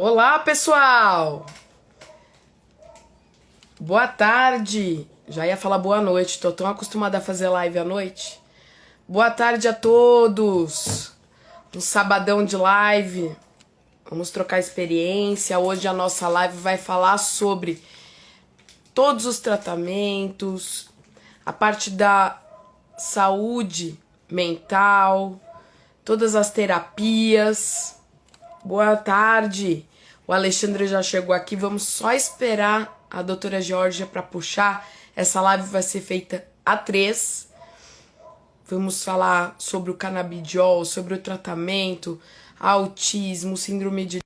Olá, pessoal! Boa tarde! Já ia falar boa noite, tô tão acostumada a fazer live à noite. Boa tarde a todos! Um sabadão de live. Vamos trocar experiência. Hoje a nossa live vai falar sobre todos os tratamentos, a parte da saúde mental, todas as terapias. Boa tarde. O Alexandre já chegou aqui. Vamos só esperar a doutora Georgia para puxar. Essa live vai ser feita a 3. Vamos falar sobre o canabidiol, sobre o tratamento, autismo, síndrome de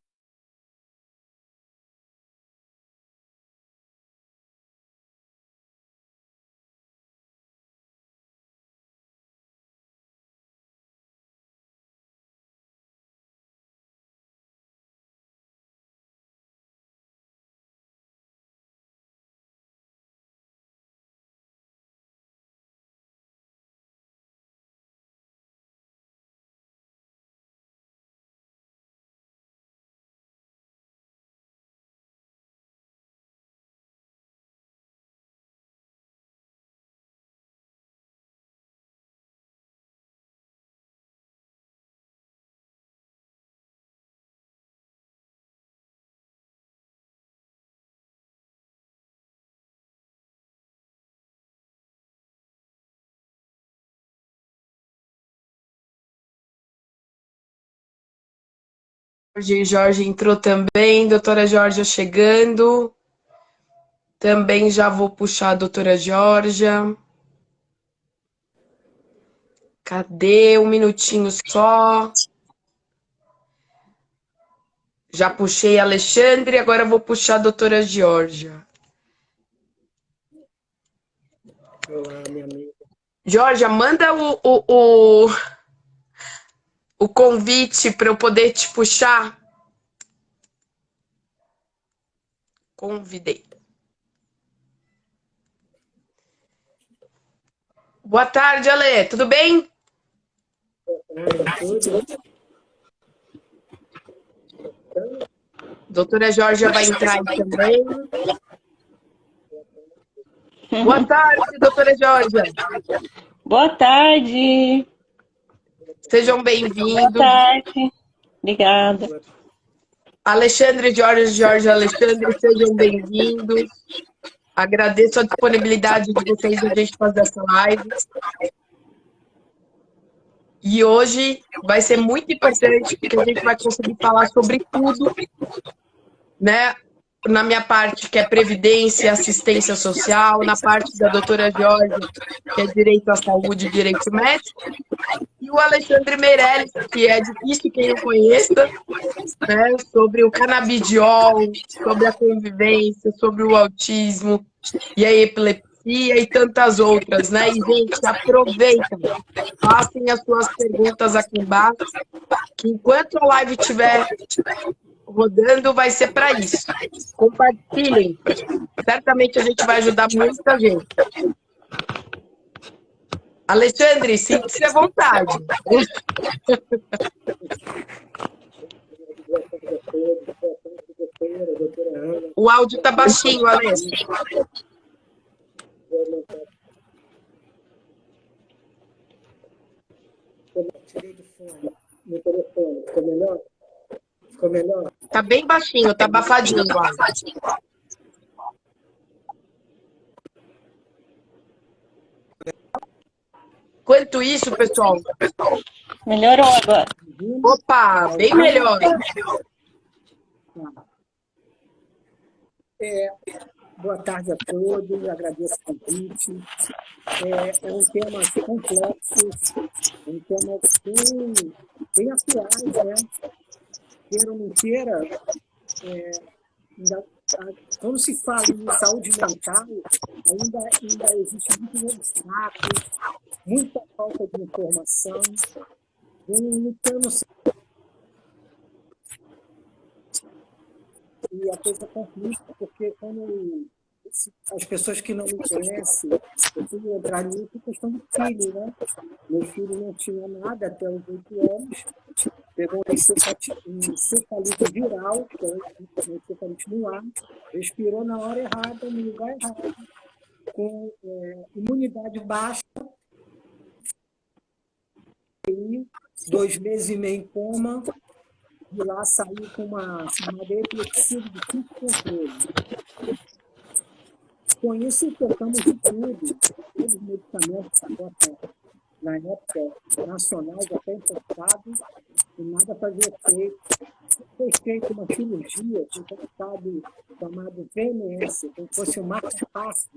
Jorge entrou também, doutora Georgia chegando. Também já vou puxar a doutora Georgia. Cadê? Um minutinho só. Já puxei a Alexandre, agora vou puxar a doutora Georgia. Olá, minha amiga. Georgia, manda o convite para eu poder te puxar. Convidei. Boa tarde, Ale. Tudo bem? Tudo? Doutora Georgia vai entrar aí também. Boa tarde, doutora Georgia. Boa tarde. Sejam Boa bem-vindos. tarde. Obrigada. Alexandre, Georgia, Alexandre, sejam bem-vindos. Agradeço a disponibilidade de vocês de a gente fazer essa live. E hoje vai ser muito importante porque a gente vai conseguir falar sobre tudo, né? Na minha parte, que é previdência e assistência social, na parte da doutora Georgia, que é direito à saúde e direito médico, e o Alexandre Meirelles, que é difícil quem não conheça, né? Sobre o canabidiol, sobre a convivência, sobre o autismo e a epilepsia e tantas outras, né? E, gente, aproveitem, façam as suas perguntas aqui embaixo, que enquanto a live estiver rodando, vai ser para isso. Compartilhem. Certamente a gente vai ajudar muita gente. Alexandre, sinta-se à vontade. O áudio tá baixinho, Ale. Tirei do fone, no telefone. Ficou melhor? Ficou melhor? Tá bem baixinho, tá abafadinho o áudio. Enquanto isso, pessoal. Melhorou agora. Opa, bem melhor. Boa tarde a todos, agradeço o convite. É um tema complexo, um tema bem atuais, né? Queira ou não queira, quando se fala em saúde mental, ainda existe muito obstáculo, muita falta de informação, lutando e a coisa complica, porque quando as pessoas que não me conhecem, eu fui entrar nisso por questão do filho, né? Meu filho não tinha nada até os 8 anos, pegou um encefalite viral, que é um encefalite no ar, respirou na hora errada, no lugar errado, com imunidade baixa, 2 meses e meio em coma, de lá saiu com uma chamada epilepsia de difícil controle. Com isso, tentamos de tudo, todos os medicamentos na época nacionais, até importados, e nada fazia efeito. Foi feita uma cirurgia, um tratado chamado VMS, como se fosse um marca-passo.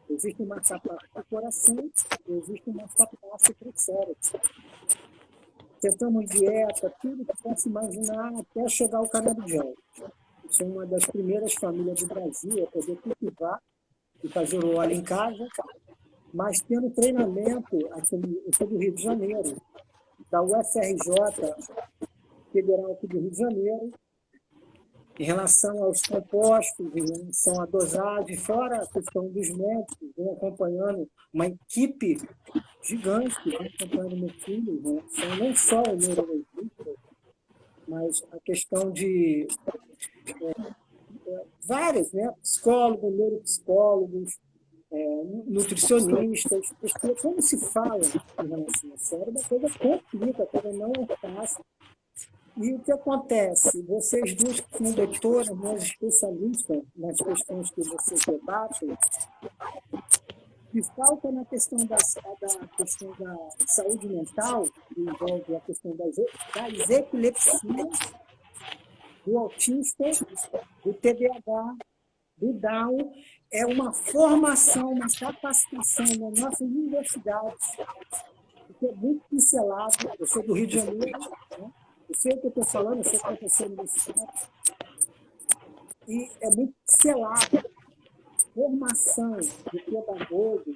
Existe um marca-passo para o coração, existe um marca-passo para o cérebro. Tentamos dieta, tudo que possa imaginar, até chegar ao canabidiol. Sou uma das primeiras famílias do Brasil a poder cultivar e fazer o óleo em casa, mas tendo treinamento, aqui, eu sou do Rio de Janeiro, da UFRJ, Federal aqui do Rio de Janeiro, em relação aos compostos, em relação à dosagem, fora a questão dos médicos, vem acompanhando uma equipe gigante que vem acompanhando meu filho, né? São não só o neurologista, mas a questão de várias, né? Psicólogos, neuropsicólogos, nutricionistas, porque como se fala em relação ao cérebro, a coisa complica, a coisa não é fácil. E o que acontece? Vocês duas que são doutoras, nós especialistas nas questões que vocês debatem, que falta na questão da saúde mental, que envolve a questão das epilepsias, do autista, do TDAH, do Down, é uma formação, uma capacitação nas nossas universidades, que é muito pincelado. Eu sou do Rio de Janeiro, né? Eu sei o que eu estou falando, eu sou professor universitário, e é muito pincelado. Formação do pedagogo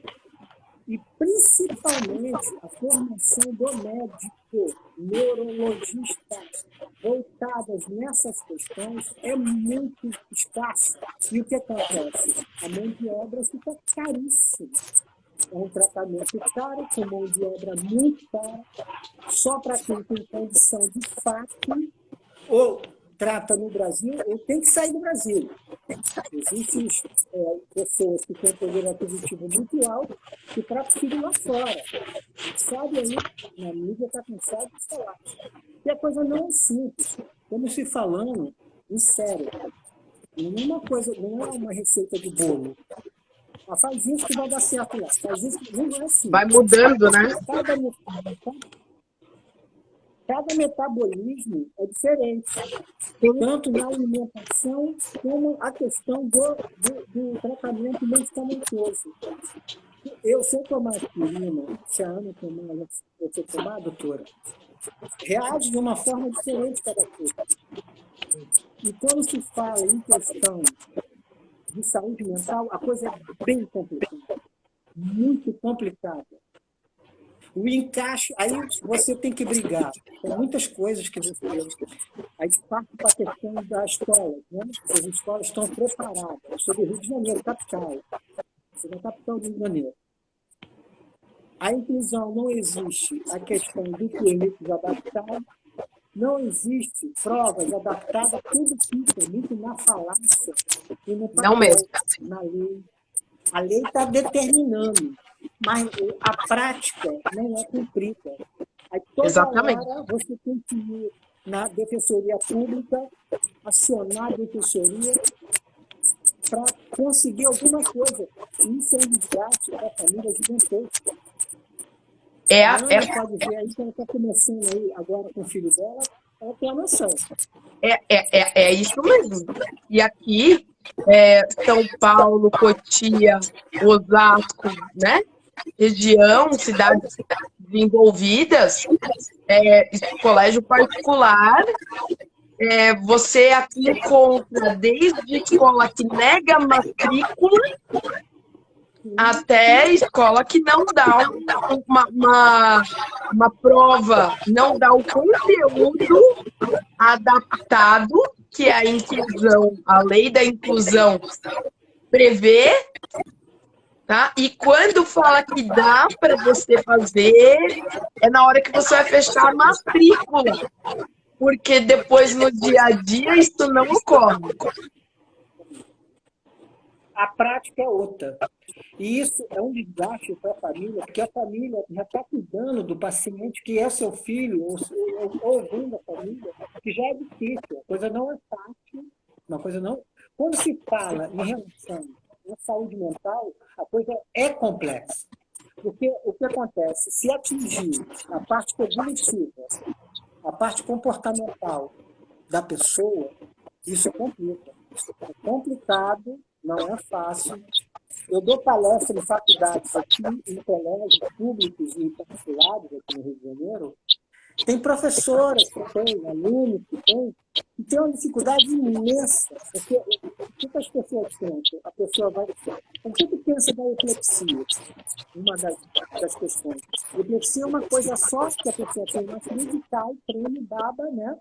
e, principalmente, a formação do médico, neurologista, voltadas nessas questões, é muito escassa. E o que acontece? A mão de obra fica caríssima. É um tratamento caro, com mão de obra muito cara, só para quem tem condição de fato, ou trata no Brasil, ou tem que sair do Brasil. Existem pessoas que têm poder aquisitivo muito alto que tratam filho lá fora. Sabe aí, na mídia está cansado de falar. E a coisa não é simples. Estamos se falando em sério. Não é uma receita de bolo. Faz isso que vai dar certo lá. Faz isso que não é assim. Vai mudando, né? Cada metabolismo é diferente, tanto na alimentação como a questão do tratamento medicamentoso. Eu sei tomar aspirina, se a Ana tomar, você tomar, doutora, reage de uma forma diferente cada coisa. E quando se fala em questão de saúde mental, a coisa é bem complicada, muito complicada. O encaixe, aí você tem que brigar. Tem muitas coisas que você... Aí parte para a questão da escola, né? As escolas estão preparadas. Eu sou do Rio de Janeiro, capital. Sou da capital do Rio de Janeiro. A inclusão não existe. A questão do currículo adaptado, não existe provas adaptadas, tudo fica muito na falácia e no papel, Não mesmo. na lei. A lei está determinando, mas a prática não é cumprida. Aí toda Exatamente. hora você tem que ir na Defensoria Pública, acionar a Defensoria para conseguir alguma coisa. Isso é um desgaste da família gigantesca. A Ana pode ver aí que ela está começando aí agora com o filho dela, ela tem a noção. É isso mesmo. E aqui, São Paulo, Cotia, Osasco, né? Região, cidades desenvolvidas, colégio particular, você aqui encontra desde escola que nega matrícula até escola que não dá uma prova, não dá o conteúdo adaptado, que é a inclusão, a lei da inclusão prevê, tá? E quando fala que dá para você fazer, é na hora que você vai fechar a matrícula, porque depois no dia a dia isso não ocorre. A prática é outra. E isso é um desgaste para a família, porque a família já está cuidando do paciente que é seu filho, ou alguém da família, que já é difícil. A coisa não é fácil. Uma coisa não... Quando se fala em relação à saúde mental, a coisa é complexa. Porque o que acontece? Se atingir a parte cognitiva, a parte comportamental da pessoa, isso complica. É complicado, não é fácil. Eu dou palestra em faculdades aqui, em colégios públicos e particulares aqui no Rio de Janeiro. Tem professoras que têm, alunos que têm uma dificuldade imensa. Porque o que as pessoas pensam? A pessoa vai... O que pensa da epilepsia? Uma das questões. A epilepsia é uma coisa só que a pessoa tem uma crise, cai, treme, baba, né?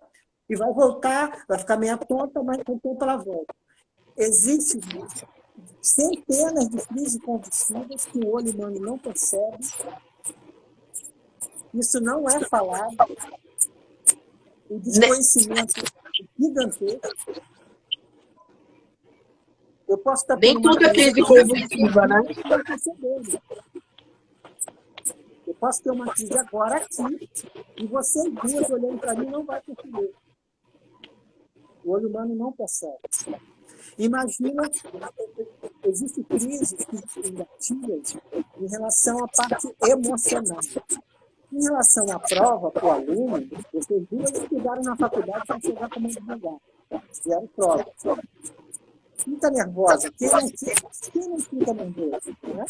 E vai voltar, vai ficar meio tonta, mas com o tempo ela volta. Existem centenas de crises convulsivas que o olho humano não percebe. Isso não é falado. O desconhecimento gigantesco. Eu posso estar Nem tudo é crise convulsiva, né? Eu posso ter uma crise agora aqui e vocês duas olhando para mim não vai perceber. O olho humano não percebe. Imagina, existem crises negativas em relação à parte emocional. Em relação à prova para o aluno, vocês duas estudaram na faculdade para chegar como advogado. Fizeram prova. Fica nervosa. Quem não fica nervoso? Né?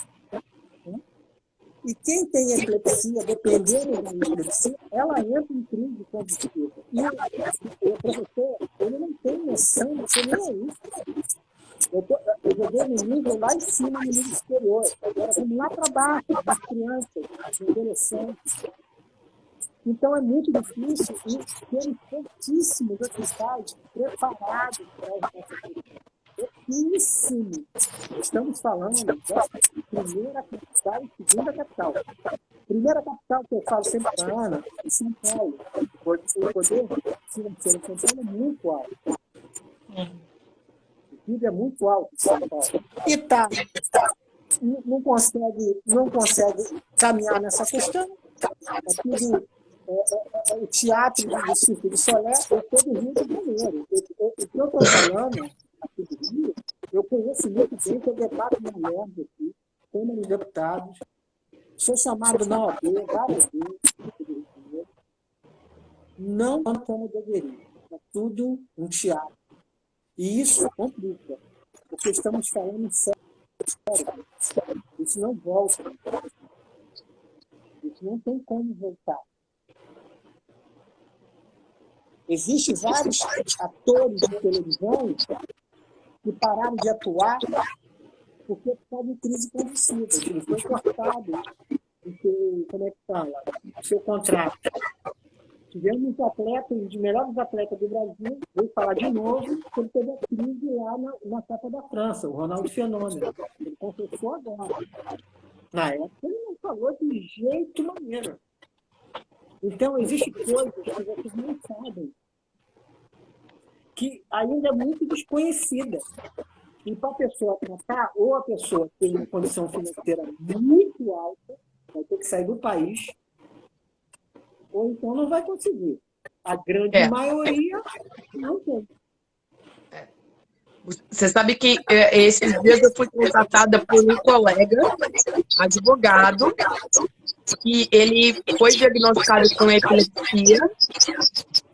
E quem tem epilepsia, dependendo da epilepsia, ela entra em crise convulsiva. E o professor, ele não tem noção de que nem é isso. Eu joguei no nível lá em cima, no nível superior. Agora vamos lá para baixo, das crianças, dos adolescentes. Então é muito difícil e temos pouquíssimos hospitais preparados para essa pouquíssimo. Estamos falando da primeira capital e segunda capital. Primeira capital que eu falo sempre para a Ana, é São Paulo. O poder financeiro de São Paulo é muito alto. O PIB é muito alto em São Paulo. E não consegue caminhar nessa questão. É tudo... o teatro do Circo de Solé é todo o Rio de Janeiro. O que eu estou falando aqui do Rio, eu conheço muito bem, que eu debato na LERJ aqui, Câmara de Deputados, sou chamado na OAB várias vezes, não como deveria. É tudo um teatro. E isso complica, porque estamos falando sério. Isso não volta. Isso não tem como voltar. Existem vários atores de televisão que pararam de atuar porque estavam em crise convulsiva. Ele foi cortado o seu contrato. Tivemos um atleta, um dos melhores atletas do Brasil, veio falar de novo, que ele teve a crise lá na Copa da França, o Ronaldo Fenômeno. Ele confessou agora. Na época, ele não falou de jeito maneiro. Então, existem coisas que vocês não sabem, que ainda é muito desconhecida. E para a pessoa tratar, ou a pessoa tem uma condição financeira muito alta, vai ter que sair do país, ou então não vai conseguir. A grande maioria não tem. Você sabe que esses dias eu fui contratada por um colega, advogado, que ele foi diagnosticado com epilepsia,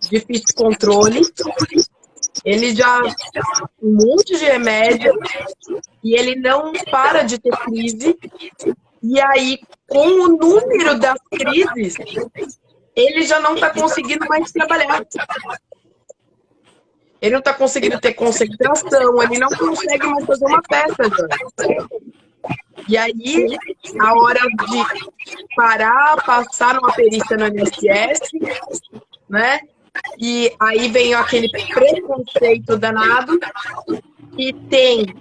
difícil controle, ele já um monte de remédio e ele não para de ter crise. E aí, com o número das crises, ele já não está conseguindo mais trabalhar. Ele não está conseguindo ter concentração, ele não consegue mais fazer uma festa, já. E aí, a hora de parar, passar numa perícia no INSS, né? E aí vem aquele preconceito danado, que tem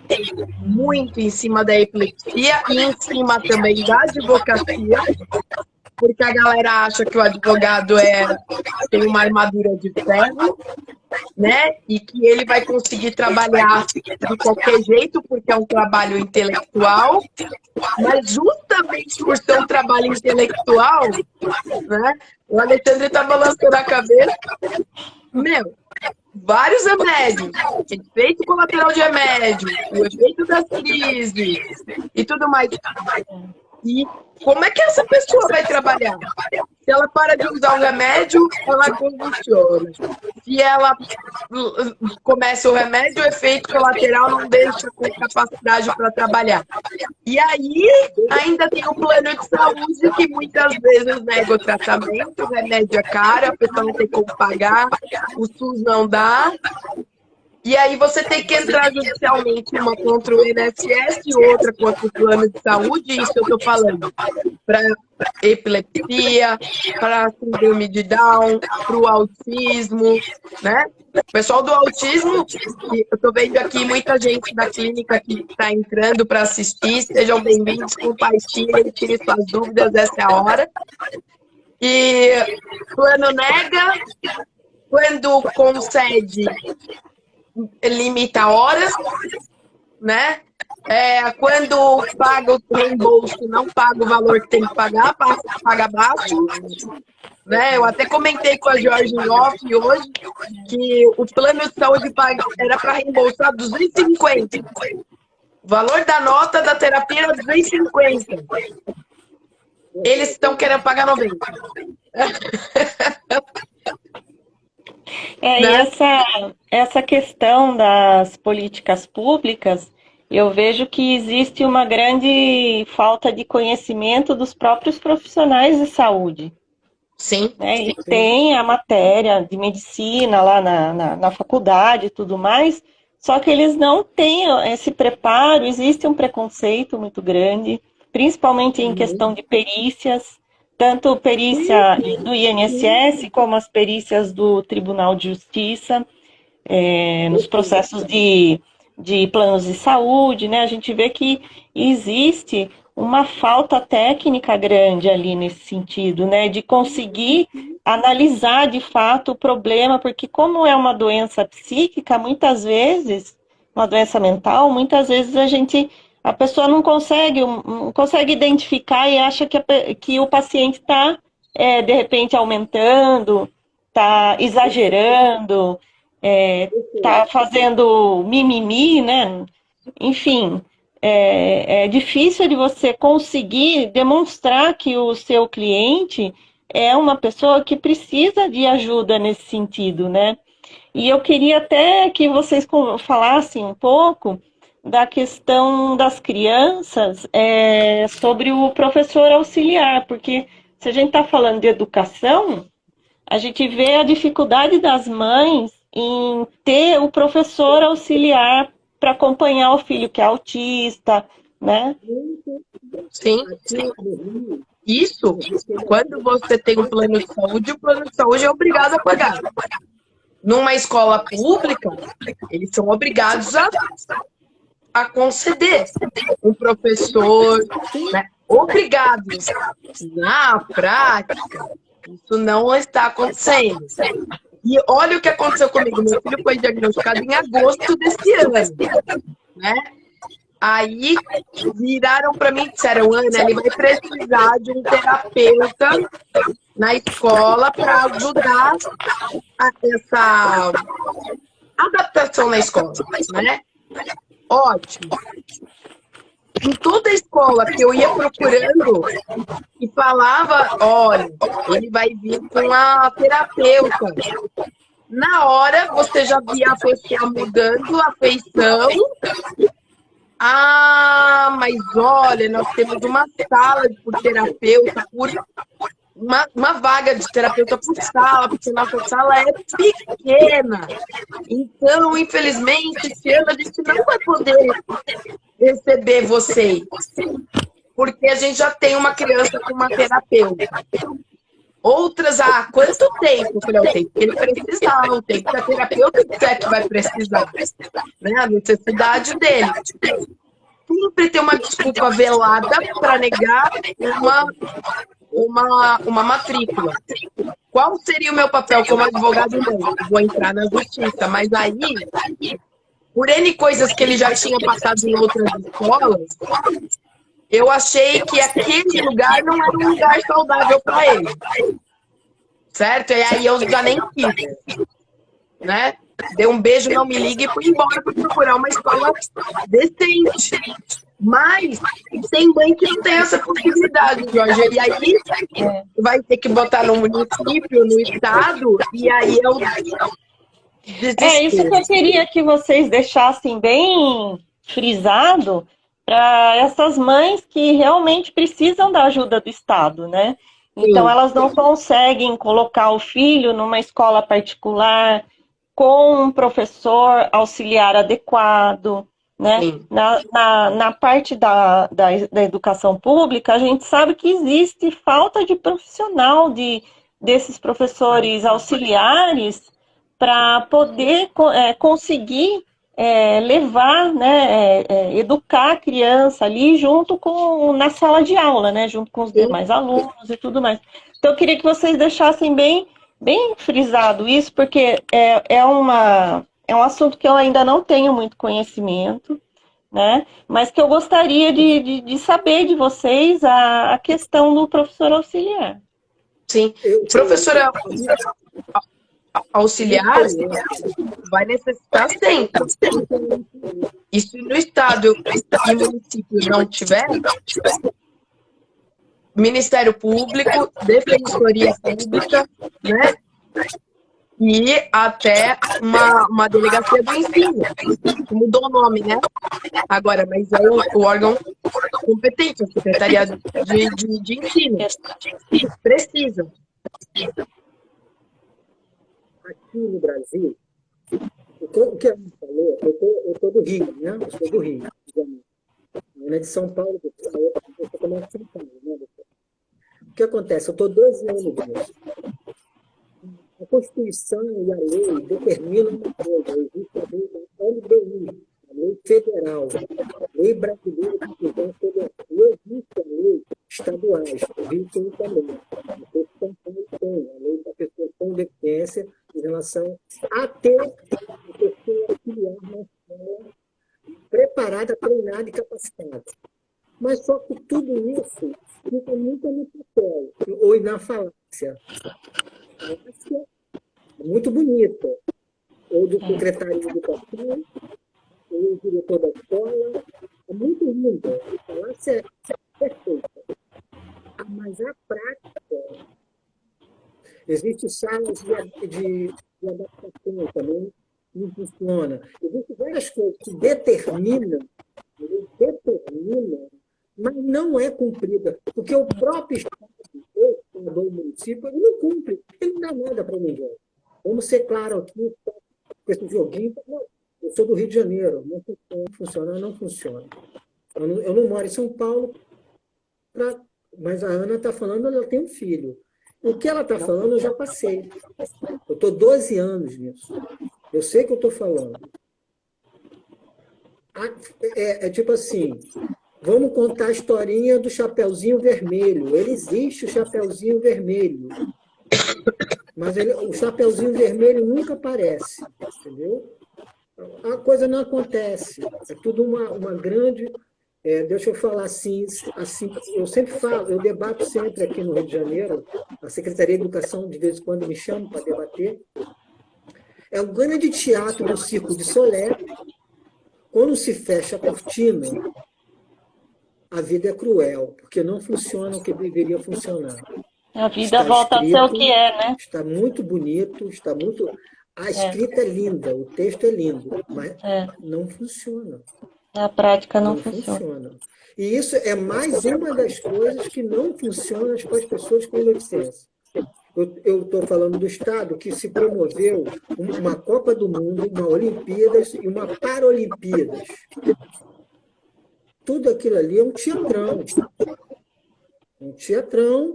muito em cima da epilepsia e em cima também da advocacia, porque a galera acha que o advogado tem uma armadura de ferro, né? E que ele vai conseguir trabalhar de qualquer jeito, porque é um trabalho intelectual, mas justamente por ser um trabalho intelectual, né? O Alexandre está balançando a cabeça. Meu, vários remédios, efeito colateral de remédio, o efeito das crises e tudo mais. E como é que essa pessoa vai trabalhar? Se ela para de usar o remédio, ela convulsiona. Se ela começa o remédio, o efeito colateral não deixa com capacidade para trabalhar. E aí, ainda tem o plano de saúde que muitas vezes nega o tratamento, o remédio é caro, a pessoa não tem como pagar, o SUS não dá. E aí você tem que entrar judicialmente, uma contra o INSS e outra contra o plano de saúde, isso eu estou falando, para epilepsia, para síndrome de Down, para o autismo, né? O pessoal do autismo, eu estou vendo aqui muita gente da clínica que está entrando para assistir, sejam bem-vindos, compartilhem, tirem suas dúvidas, essa é a hora. E plano nega, quando concede, limita horas, né? Quando paga o reembolso, não paga o valor que tem que pagar, paga baixo. Né? Eu até comentei com a Jorge em off hoje que o plano de saúde era para reembolsar 250. O valor da nota da terapia era 250. Eles estão querendo pagar 90. E essa questão das políticas públicas, eu vejo que existe uma grande falta de conhecimento dos próprios profissionais de saúde. Sim. Né? E tem a matéria de medicina lá na faculdade e tudo mais, só que eles não têm esse preparo, existe um preconceito muito grande, principalmente em questão de perícias, tanto perícia do INSS como as perícias do Tribunal de Justiça, nos processos de planos de saúde, né? A gente vê que existe uma falta técnica grande ali nesse sentido, né? De conseguir analisar de fato o problema, porque como é uma doença psíquica, muitas vezes, uma doença mental, muitas vezes a pessoa não consegue identificar e acha que o paciente está, de repente, aumentando, está exagerando, está fazendo mimimi, né? Enfim, é difícil de você conseguir demonstrar que o seu cliente é uma pessoa que precisa de ajuda nesse sentido, né? E eu queria até que vocês falassem um pouco da questão das crianças sobre o professor auxiliar, porque se a gente está falando de educação, a gente vê a dificuldade das mães em ter o professor auxiliar para acompanhar o filho que é autista, né? Sim. Isso, quando você tem um plano de saúde, o plano de saúde é obrigado a pagar. Numa escola pública, eles são obrigados a conceder um professor, né? Obrigados. Na prática, isso não está acontecendo. E olha o que aconteceu comigo. Meu filho foi diagnosticado em agosto desse ano, né? Aí viraram para mim e disseram: Ana, ele vai precisar de um terapeuta na escola para ajudar essa adaptação na escola, né? Ótimo. Em toda a escola que eu ia procurando e falava: olha, ele vai vir com a terapeuta. Na hora, você já via a pessoa mudando a feição. Ah, mas olha, nós temos uma sala por terapeuta, uma vaga de terapeuta por sala, porque nossa sala é pequena. Então, infelizmente, esse ano a gente não vai poder receber vocês, porque a gente já tem uma criança com uma terapeuta. Outras, quanto tempo? Eu falei, o tempo que ele precisar, o tempo que a terapeuta disser que vai precisar, né? A necessidade dele. Sempre tem uma desculpa velada para negar uma matrícula. Qual seria o meu papel como advogado? Não, vou entrar na justiça, mas aí, por N coisas que ele já tinha passado em outras escolas, eu achei que aquele lugar não era um lugar saudável para ele. Certo? E aí eu já nem quis, né? Dei um beijo, não me liga e fui embora para procurar uma escola decente. Mas tem mãe que não tem essa possibilidade, Jorge. E aí vai ter que botar no município, no estado, e aí eu isso que eu queria que vocês deixassem bem frisado para essas mães que realmente precisam da ajuda do Estado, né? Então, elas não conseguem colocar o filho numa escola particular com um professor auxiliar adequado, né? Na parte da educação pública, a gente sabe que existe falta de profissional desses professores auxiliares para poder conseguir levar, né, educar a criança ali junto na sala de aula, né, junto com os demais alunos e tudo mais. Então, eu queria que vocês deixassem bem frisado isso, porque é um assunto que eu ainda não tenho muito conhecimento, né, mas que eu gostaria de saber de vocês a questão do professor auxiliar. Sim, professora auxiliar vai necessitar sempre. E se no estado e município não tiver, Ministério Público, Defensoria Pública, né? E até uma delegacia do ensino. Mudou o nome, né? Agora, mas é o órgão competente, a Secretaria de Ensino. Precisa. Aqui no Brasil, o que a gente falou, eu tô do Rio, né? Eu sou do Rio, não é de São Paulo, eu também de São Paulo, né? O que acontece? Eu estou 12 anos nisso. A Constituição e a lei determinam uma coisa, existe a lei da LBI, a lei federal, a lei brasileira de divisão federal, e existe a lei estaduais, o Rio tem também, a São Paulo tem, a lei da pessoa com deficiência em relação a ter a pessoa auxiliar na escola preparada, treinada e capacitada. Mas só que tudo isso fica muito no papel, ou na falácia. A falácia é muito bonita, ou do secretário de educação, ou do diretor da escola, é muito linda, a falácia é perfeita. Mas a prática, existem salas de adaptação também, não funciona. Existem várias coisas que determinam, mas não é cumprida, porque o próprio Estado, o município, ele não cumpre, ele não dá nada para ninguém. Vamos ser claros aqui, com esse joguinho, eu sou do Rio de Janeiro, não funciona. Eu não moro em São Paulo, mas a Ana está falando, ela tem um filho. O que ela está falando, eu já passei. Eu estou 12 anos nisso. Eu sei o que eu estou falando. É tipo assim, vamos contar a historinha do Chapeuzinho Vermelho. Ele existe, o Chapeuzinho Vermelho. Mas o Chapeuzinho Vermelho nunca aparece, entendeu? A coisa não acontece. É tudo uma grande... deixa eu falar assim, eu sempre falo, eu debato sempre aqui no Rio de Janeiro, a Secretaria de Educação de vez em quando me chama para debater. É o grande teatro do Circo de Solé. Quando se fecha a cortina, a vida é cruel, porque não funciona o que deveria funcionar. A vida volta a ser o que é, né? Está muito bonito, a escrita é linda, o texto é lindo, mas não funciona. Na prática não funciona. E isso é mais uma das coisas que não funcionam com as pessoas com deficiência. Eu estou falando do Estado que se promoveu uma Copa do Mundo, uma Olimpíadas e uma Paralimpíadas. Tudo aquilo ali é um teatrão. Um teatrão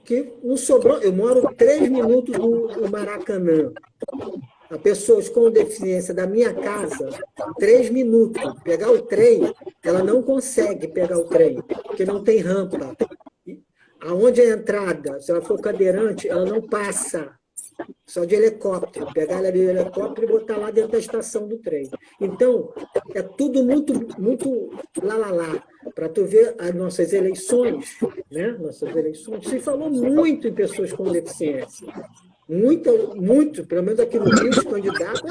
que não sobrou. Eu moro 3 minutos do Maracanã. As pessoas com deficiência da minha casa, 3 minutos. Pegar o trem, ela não consegue pegar o trem, porque não tem rampa. Aonde é a entrada, se ela for cadeirante, ela não passa. Só de helicóptero. Pegar ela de helicóptero e botar lá dentro da estação do trem. Então, é tudo muito lá. Para tu ver as nossas eleições, né? Nossas eleições, se falou muito em pessoas com deficiência. Muito, pelo menos aqui no Rio, os candidatos.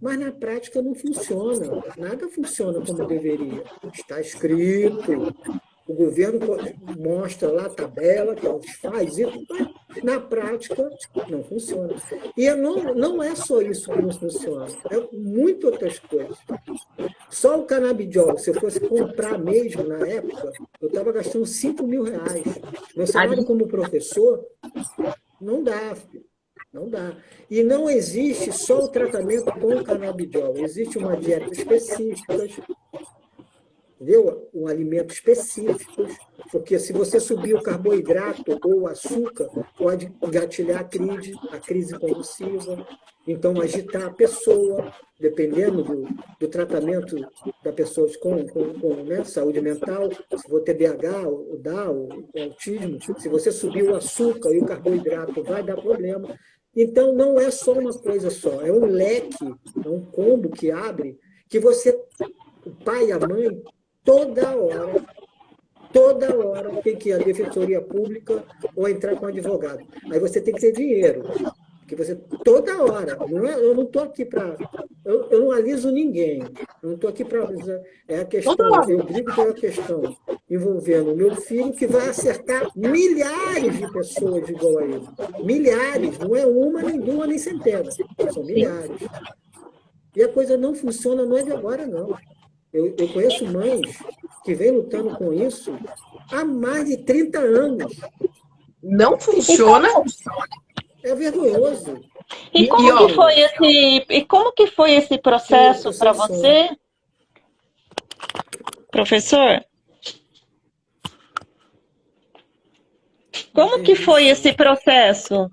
Mas na prática não funciona. Nada funciona como deveria. Está escrito. O governo mostra lá a tabela, que faz isso, mas na prática não funciona. E não é só isso que não funciona, é muitas outras coisas. Só o canabidiol, se eu fosse comprar mesmo na época, eu estava gastando R$5.000. Meu salário como professor não dá, filho. Não dá. E não existe só o tratamento com o canabidiol, existe uma dieta específica, entendeu? Um alimento específico, porque se você subir o carboidrato ou o açúcar, pode gatilhar a crise convulsiva, então agitar a pessoa, dependendo do tratamento da pessoa com né, saúde mental, se for TDAH, o DA, o autismo, se você subir o açúcar e o carboidrato, vai dar problema. Então, não é só uma coisa só, é um leque, é um combo que abre, que você, o pai e a mãe, toda hora tem que ir à defensoria pública ou entrar com um advogado. Aí você tem que ter dinheiro. Porque você, toda hora, eu não estou aqui para... Eu não aliso ninguém. Eu não estou aqui para alisar. É a questão, eu brigo pela questão envolvendo o meu filho, que vai acertar milhares de pessoas igual a ele. Milhares, não é uma, nem duas, nem centenas. São milhares. E a coisa não funciona, não é de agora, não. Eu conheço mães que vêm lutando com isso há mais de 30 anos. Não funciona? É vergonhoso. E como que foi esse processo para você, professor? Como que foi esse processo?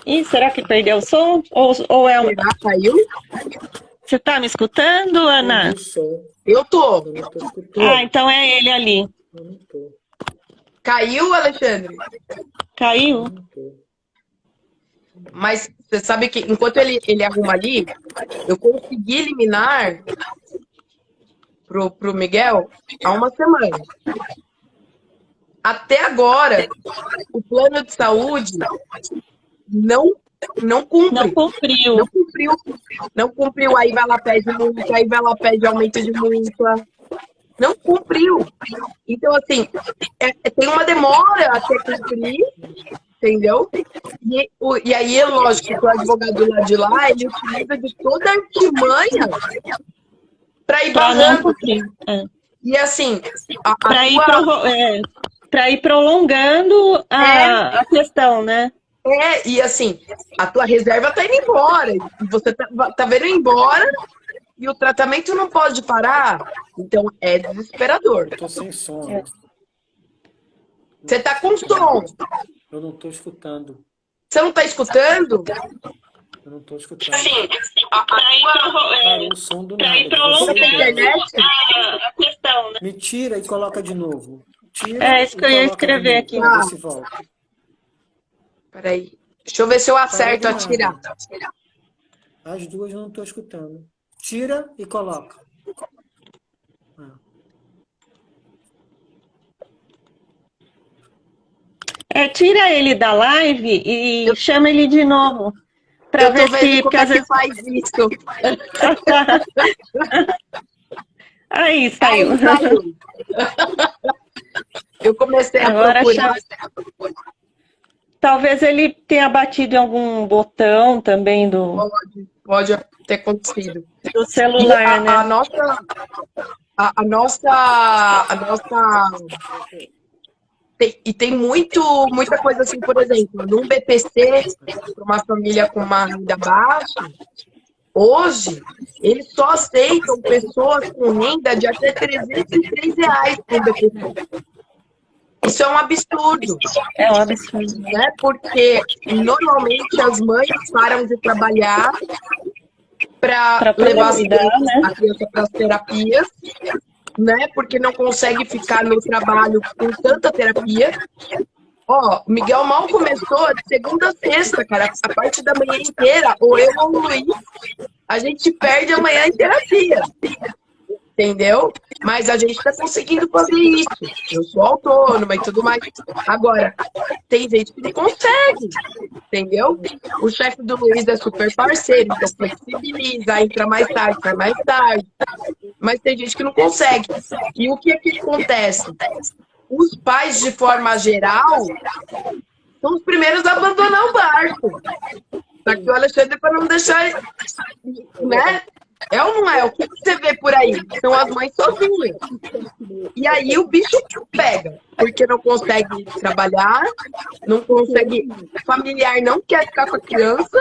Ih, será que perdeu o som? Ou é um... Caiu? Você está me escutando, Ana? Eu tô. Ah, então é ele ali. Eu não tô. Caiu, Alexandre? Caiu? Não tô. Mas você sabe que enquanto ele arruma ali, eu consegui eliminar pro Miguel há uma semana. Até agora, o plano de saúde não cumpre. Não cumpriu. Aí vai lá, pede multa, aí vai lá, pede aumento de multa. Não cumpriu. Então, assim, tem uma demora até cumprir, entendeu? E aí, lógico, que o advogado lá de lá, ele utiliza de toda a artimanha para ir barrando. E assim, para ir prolongando a questão, né? E assim, a tua reserva tá indo embora, e você tá vendo embora, e o tratamento não pode parar, então é desesperador. Eu tô sem som. Você tá com som. Eu não tô escutando. Você não tá escutando? Eu não tô escutando. Assim, O som do para ir nada. prolongando a questão, né? Me tira e coloca de novo. É isso que eu ia escrever aqui. Peraí. Deixa eu ver se eu acerto a tirar. As duas eu não estou escutando. Tira e coloca. Tira ele da live e chama ele de novo. Para ver se... Como é que faz isso. Aí, saiu. Eu comecei a procurar. Talvez ele tenha batido em algum botão também do... Pode ter acontecido. Do celular, né? A nossa... Tem muita coisa assim, por exemplo, num BPC, para uma família com uma renda baixa, hoje, eles só aceitam pessoas com renda de até R$303 no BPC. Isso é um absurdo, É um absurdo. né? Porque normalmente as mães param de trabalhar para Para poder levar cuidar, né? a criança para as terapias, né? Porque não consegue ficar no trabalho com tanta terapia. Ó, o Miguel mal começou de segunda a sexta, cara. A parte da manhã inteira, ou eu ou o Luiz, a gente perde a manhã em terapia. Entendeu? Mas a gente está conseguindo fazer isso. Eu sou autônoma e tudo mais. Agora, tem gente que não consegue, entendeu? O chefe do Luiz é super parceiro, então flexibiliza, entra mais tarde, sai mais tarde. Mas tem gente que não consegue. E o que é que acontece? Os pais, de forma geral, são os primeiros a abandonar o barco. Tá aqui o Alexandre para não deixar, né? É ou não é? O que você vê por aí? São as mães sozinhas. E aí o bicho pega, porque não consegue trabalhar, não consegue. O familiar não quer ficar com a criança,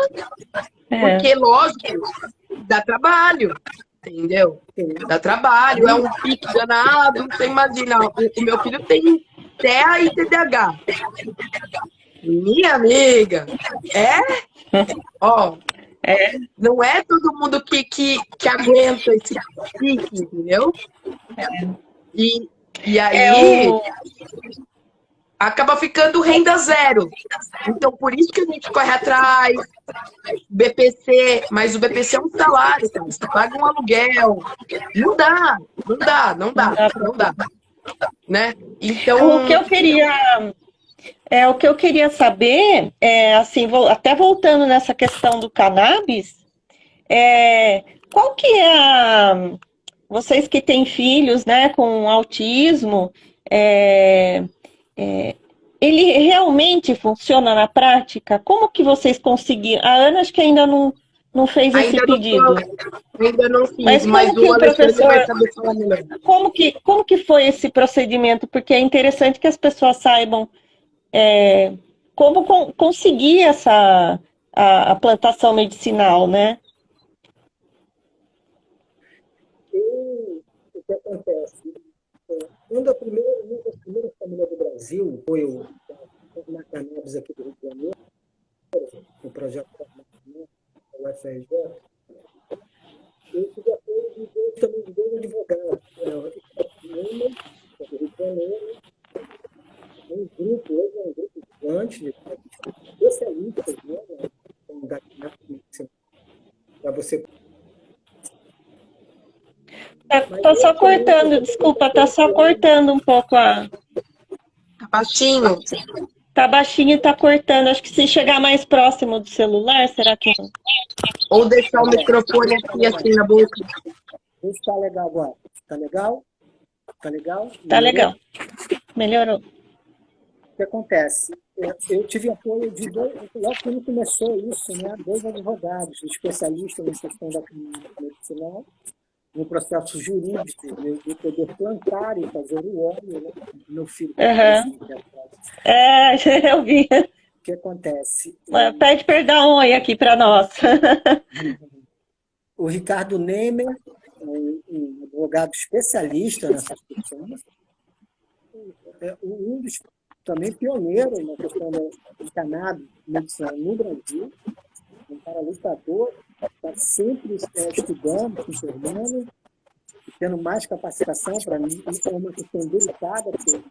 porque, lógico, dá trabalho, entendeu? Dá trabalho, é um pique danado. Você imagina, o meu filho tem TEA e TDAH. Minha amiga, ó, não é todo mundo que aguenta esse pique, entendeu? E aí acaba ficando renda zero. Então, por isso que a gente corre atrás, BPC, mas o BPC é um salário, cara. Você paga um aluguel. Não dá, não dá, não dá, não dá. Né? Então. O que eu queria saber, assim, até voltando nessa questão do cannabis, qual que é vocês que têm filhos, né, com autismo, ele realmente funciona na prática? Como que vocês conseguiram? A Ana acho que ainda não fez esse pedido. Ainda não fiz, mas mas como que o professor vai saber falar melhor. Como que foi esse procedimento? Porque é interessante que as pessoas saibam como conseguir a plantação medicinal, né? O que acontece? Uma das primeiras famílias do Brasil foi na cannabis aqui do Rio de Janeiro, o projeto da UFRJ. Esse já foi também de dois advogados, do Rio de Janeiro, um grupo, hoje é um grupo gigante de especialistas, né, da cannabis, para você. Tá só cortando, desculpa, tá só cortando um pouco a. Tá baixinho. Tá baixinho e tá cortando. Acho que se chegar mais próximo do celular, será que. Ou deixar o microfone aqui assim na boca. Vê se tá legal agora. Tá legal? Tá legal? Tá legal. Melhorou. O que acontece? Eu tive apoio de dois, logo quando começou isso, né, dois advogados, especialistas na questão da cannabis medicinal, no processo jurídico, de poder plantar e fazer o óleo, né? Meu filho. Eu vi. O que acontece? Pede perdão aí aqui para nós. O Ricardo Neymer, um advogado especialista nessas questões, um dos também pioneiro na questão da cannabis medicinal no Brasil, um cara lutador, está sempre estudando, se informando, tendo mais capacitação para mim. Isso é uma questão delicada, porque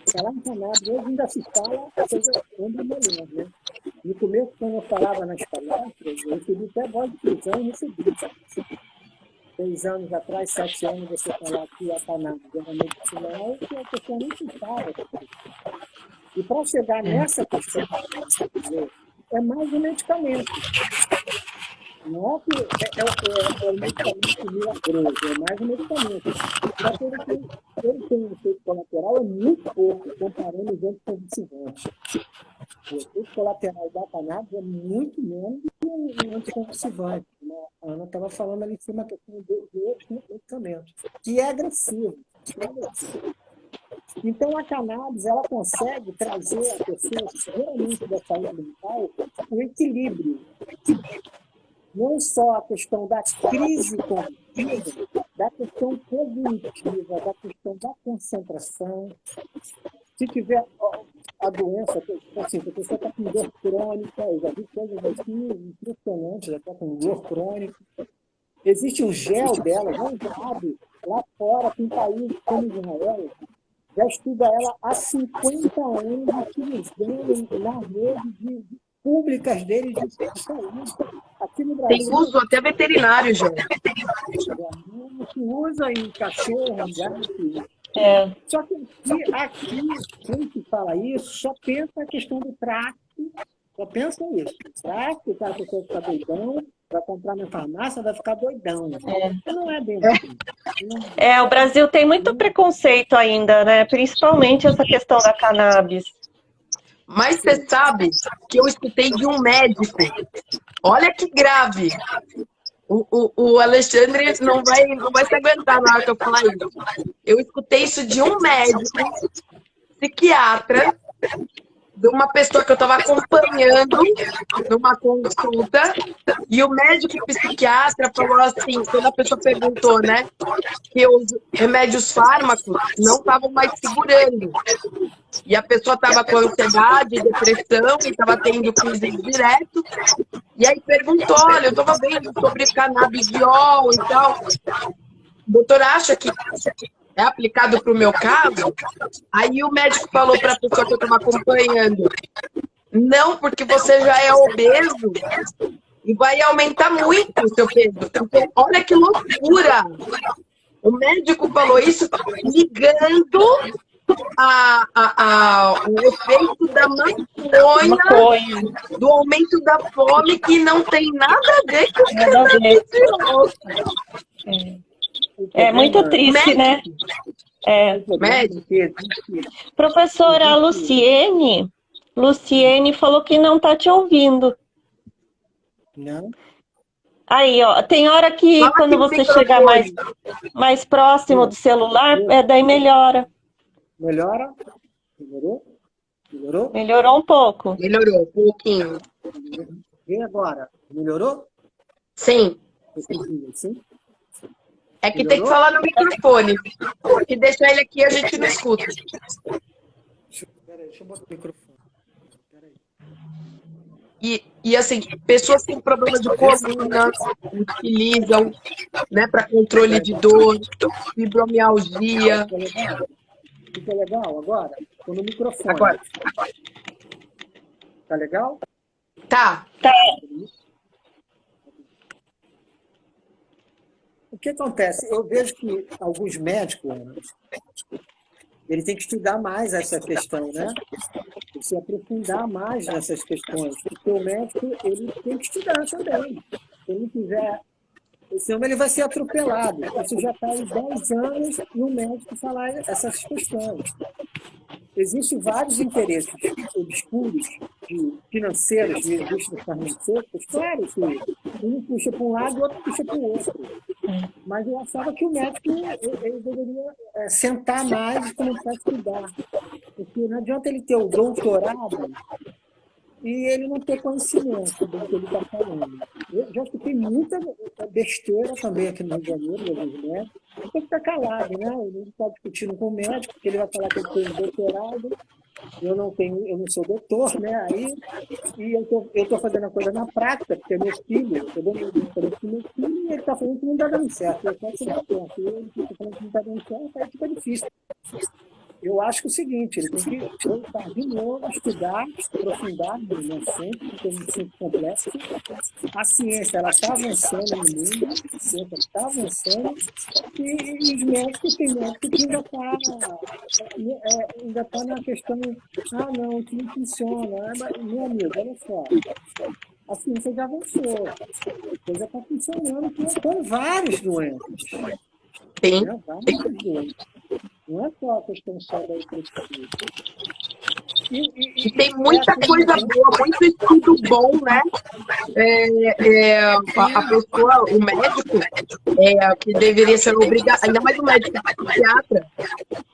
falar em cannabis hoje ainda se fala a coisa ainda melhor, né? No começo, quando eu falava nas palestras, eu recebi até voz de prisão e recebi. 6 anos atrás, 7 anos, você falar que a cannabis era medicinal, que a questão não se fala. E para chegar nessa questão, é mais um medicamento. Não é que é um medicamento milagroso, é mais um medicamento. Só que ele tem um efeito colateral muito pouco, comparando os anticonvulsivantes. O efeito colateral da cannabis é muito menos do que um anticonvulsivante. A Ana estava falando ali em cima da questão de outros medicamentos, que é agressivo. Então, a cannabis ela consegue trazer a pessoa, realmente da saúde mental, o equilíbrio. Não só a questão da crise cognitiva, da questão cognitiva, da questão da concentração. Se tiver a doença, assim, se a pessoa está com dor crônica, eu já vi coisas assim impressionantes, até com dor crônica. Existe um gel dela, não sabe, lá fora, tem país como Israel, já estuda ela há 50 anos, utilizando na rede públicas deles de saúde. Aqui no Brasil, Tem uso até veterinário, já. se usa em cachorro, em gato. Só que aqui, quem que fala isso, só pensa a questão do tráfico, só pensa isso. Tráfico, a pessoa fica doidão, vai comprar na farmácia, vai ficar doidão. Não é bem assim. O Brasil tem muito preconceito ainda, né? Principalmente essa questão da cannabis. Mas você sabe que eu escutei de um médico. Olha que grave. O Alexandre não vai se aguentar na hora que eu falar isso. Eu escutei isso de um médico, psiquiatra, de uma pessoa que eu estava acompanhando numa consulta, e o médico psiquiatra falou assim, quando a pessoa perguntou, né, que os remédios fármacos não estavam mais segurando. E a pessoa estava com ansiedade, depressão, e estava tendo crise direto. E aí perguntou, olha, eu estava vendo sobre canabidiol e tal. O doutor acha que é aplicado para o meu caso? Aí o médico falou para a pessoa que eu estava acompanhando, não, porque você já é obeso e vai aumentar muito o seu peso. Então, olha que loucura! O médico falou isso ligando o efeito da maconha, do aumento da fome, que não tem nada a ver com o que é muito triste, né? Professora Luciene falou que não está te ouvindo. Não. Aí, ó, tem hora que quando você chegar mais próximo do celular, daí melhora. Melhora? Melhorou? Melhorou? Melhorou um pouco. Melhorou um pouquinho. E agora? Melhorou? Sim. Sim. É que tem que falar no microfone. Porque deixar ele aqui a gente não escuta. Peraí, deixa eu botar o microfone. Peraí. E assim, pessoas com problema de coluna utilizam, né, para controle de dor, fibromialgia. Fica legal agora? Estou no microfone. Agora. Tá legal? Tá. O que acontece? Eu vejo que alguns médicos, ele tem que estudar mais essa questão, né? Tem que se aprofundar mais nessas questões. Porque o médico, ele tem que estudar também. Se ele não quiser, senão ele vai ser atropelado. Isso já está há 10 anos e o médico falar essas questões. Existem vários interesses obscuros, financeiros, de indústrias farmacêuticas. Claro que um puxa para um lado e o outro puxa para o outro. Mas eu achava que o médico ele deveria sentar mais e começar a estudar. Porque não adianta ele ter o doutorado e ele não ter conhecimento do que ele está falando. Eu já escutei muita besteira também aqui no Rio de Janeiro, né? Tem que estar calado, né? Ele não está discutindo com o médico, porque ele vai falar que ele tem doutorado. Eu não sou doutor, né? Aí, e eu estou fazendo a coisa na prática, porque é meu filho, eu dou meu filho e ele está falando que não está dando certo. Eu quero ser doutor, ele está falando que não está dando certo, aí fica difícil. Eu acho que é o seguinte, ele tem que voltar de novo, estudar, aprofundar no assunto, porque é um assunto complexo. A ciência está avançando no mundo, a ciência está avançando, e os médicos, tem médicos que ainda está na questão, não, isso não funciona. Mas, meu amigo, olha só, a ciência já avançou, a coisa está funcionando com vários doentes. Sim. Né? Vários doentes. Não é só a questão só da hipertensão. E tem muita coisa boa, muito estudo bom, né? A pessoa, o médico, que deveria ser obrigado, ainda mais o médico psiquiatra,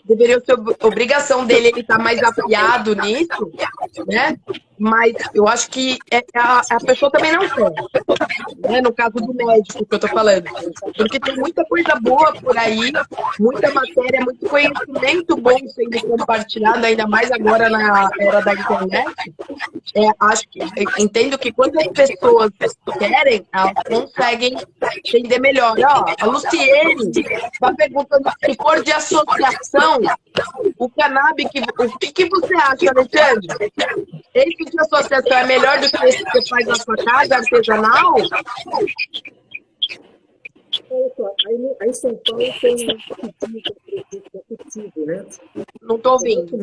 deveria ser obrigação dele, ele estar mais afiado nisso, né? mas eu acho que a pessoa também não quer, né? No caso do médico que eu tô falando. Porque tem muita coisa boa por aí, muita matéria, muito conhecimento bom sendo compartilhado, ainda mais agora na era da internet. Entendo que quando as pessoas querem, elas conseguem entender melhor. Ó, a Luciene está perguntando se for de associação, o cannabis, o que você acha, Alexandre? Esse de associação é melhor do que esse que você faz na sua casa, artesanal? Aí em São Paulo tem um cultivo, né? Não estou ouvindo.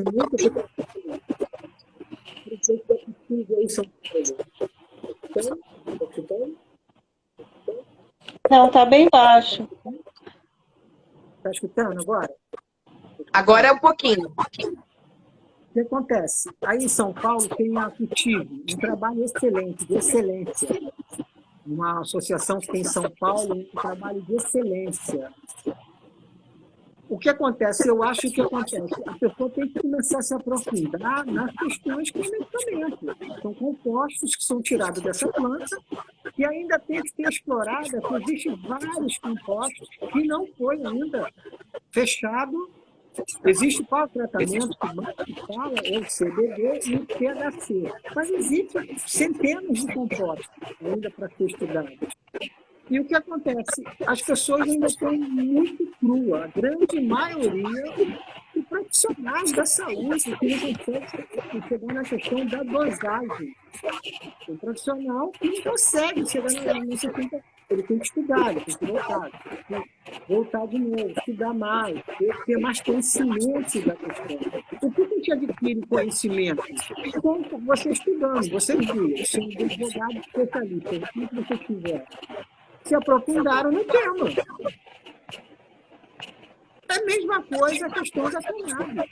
Aí em São Paulo. Não, tá bem baixo. Tá escutando agora? Agora é um pouquinho. O que acontece? Aí em São Paulo tem a Cultivo, um trabalho excelente, de excelência. Uma associação que tem em São Paulo, um trabalho de excelência. O que acontece? Eu acho que acontece. A pessoa tem que começar a se aprofundar nas questões que medicamento. São compostos que são tirados dessa planta e ainda tem que ser explorada, porque existem vários compostos que não foi ainda fechado. Existe qual tratamento que fala, é o CBD e o THC. Mas existem centenas de compostos ainda para ser estudados. E o que acontece? As pessoas ainda estão muito cruas, a grande maioria de profissionais da saúde que não conseguem chegar na questão da dosagem. Tem profissional que não consegue chegar nesse ponto. Ele tem que estudar, ele tem que voltar de novo, estudar mais, ter mais conhecimento da questão. O que a gente adquire conhecimento? Com você estudando, você viu, sendo um advogado especialista, o que você tiver. Se aprofundaram no tema. É a mesma coisa a questão da cannabis.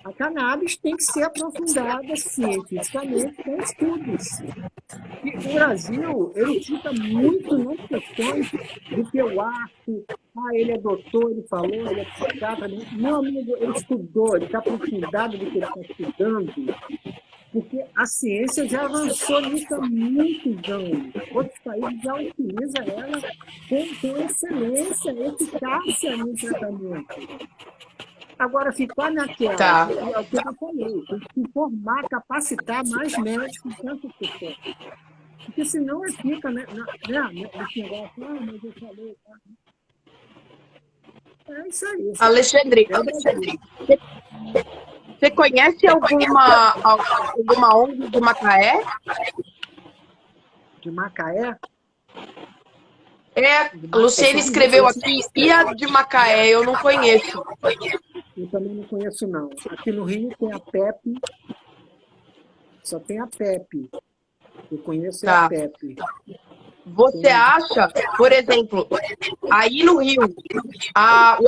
A cannabis tem que ser aprofundada cientificamente com estudos. E o Brasil, ele fica muito nas questões do que eu acho. Ele é doutor, ele falou, ele é psiquiatra. Meu amigo, ele estudou, ele está aprofundado do que ele está estudando. Porque a ciência já avançou nisso há muitos anos. Outros países já utilizam ela com excelência, eficácia no tratamento. Agora, ficar naquela, é o que eu falei, tem que informar, capacitar mais médicos nessa questão. Porque senão fica nesse negócio, mas eu falei. É isso aí. Alexandre, você conhece alguma ONG de Macaé? De Macaé? A Luciene escreveu aqui, e a de Macaé, eu não conheço. Eu também não conheço, não. Aqui no Rio tem a PEP, só tem a PEP. Eu conheço a PEP. Você acha, por exemplo, aí no Rio, o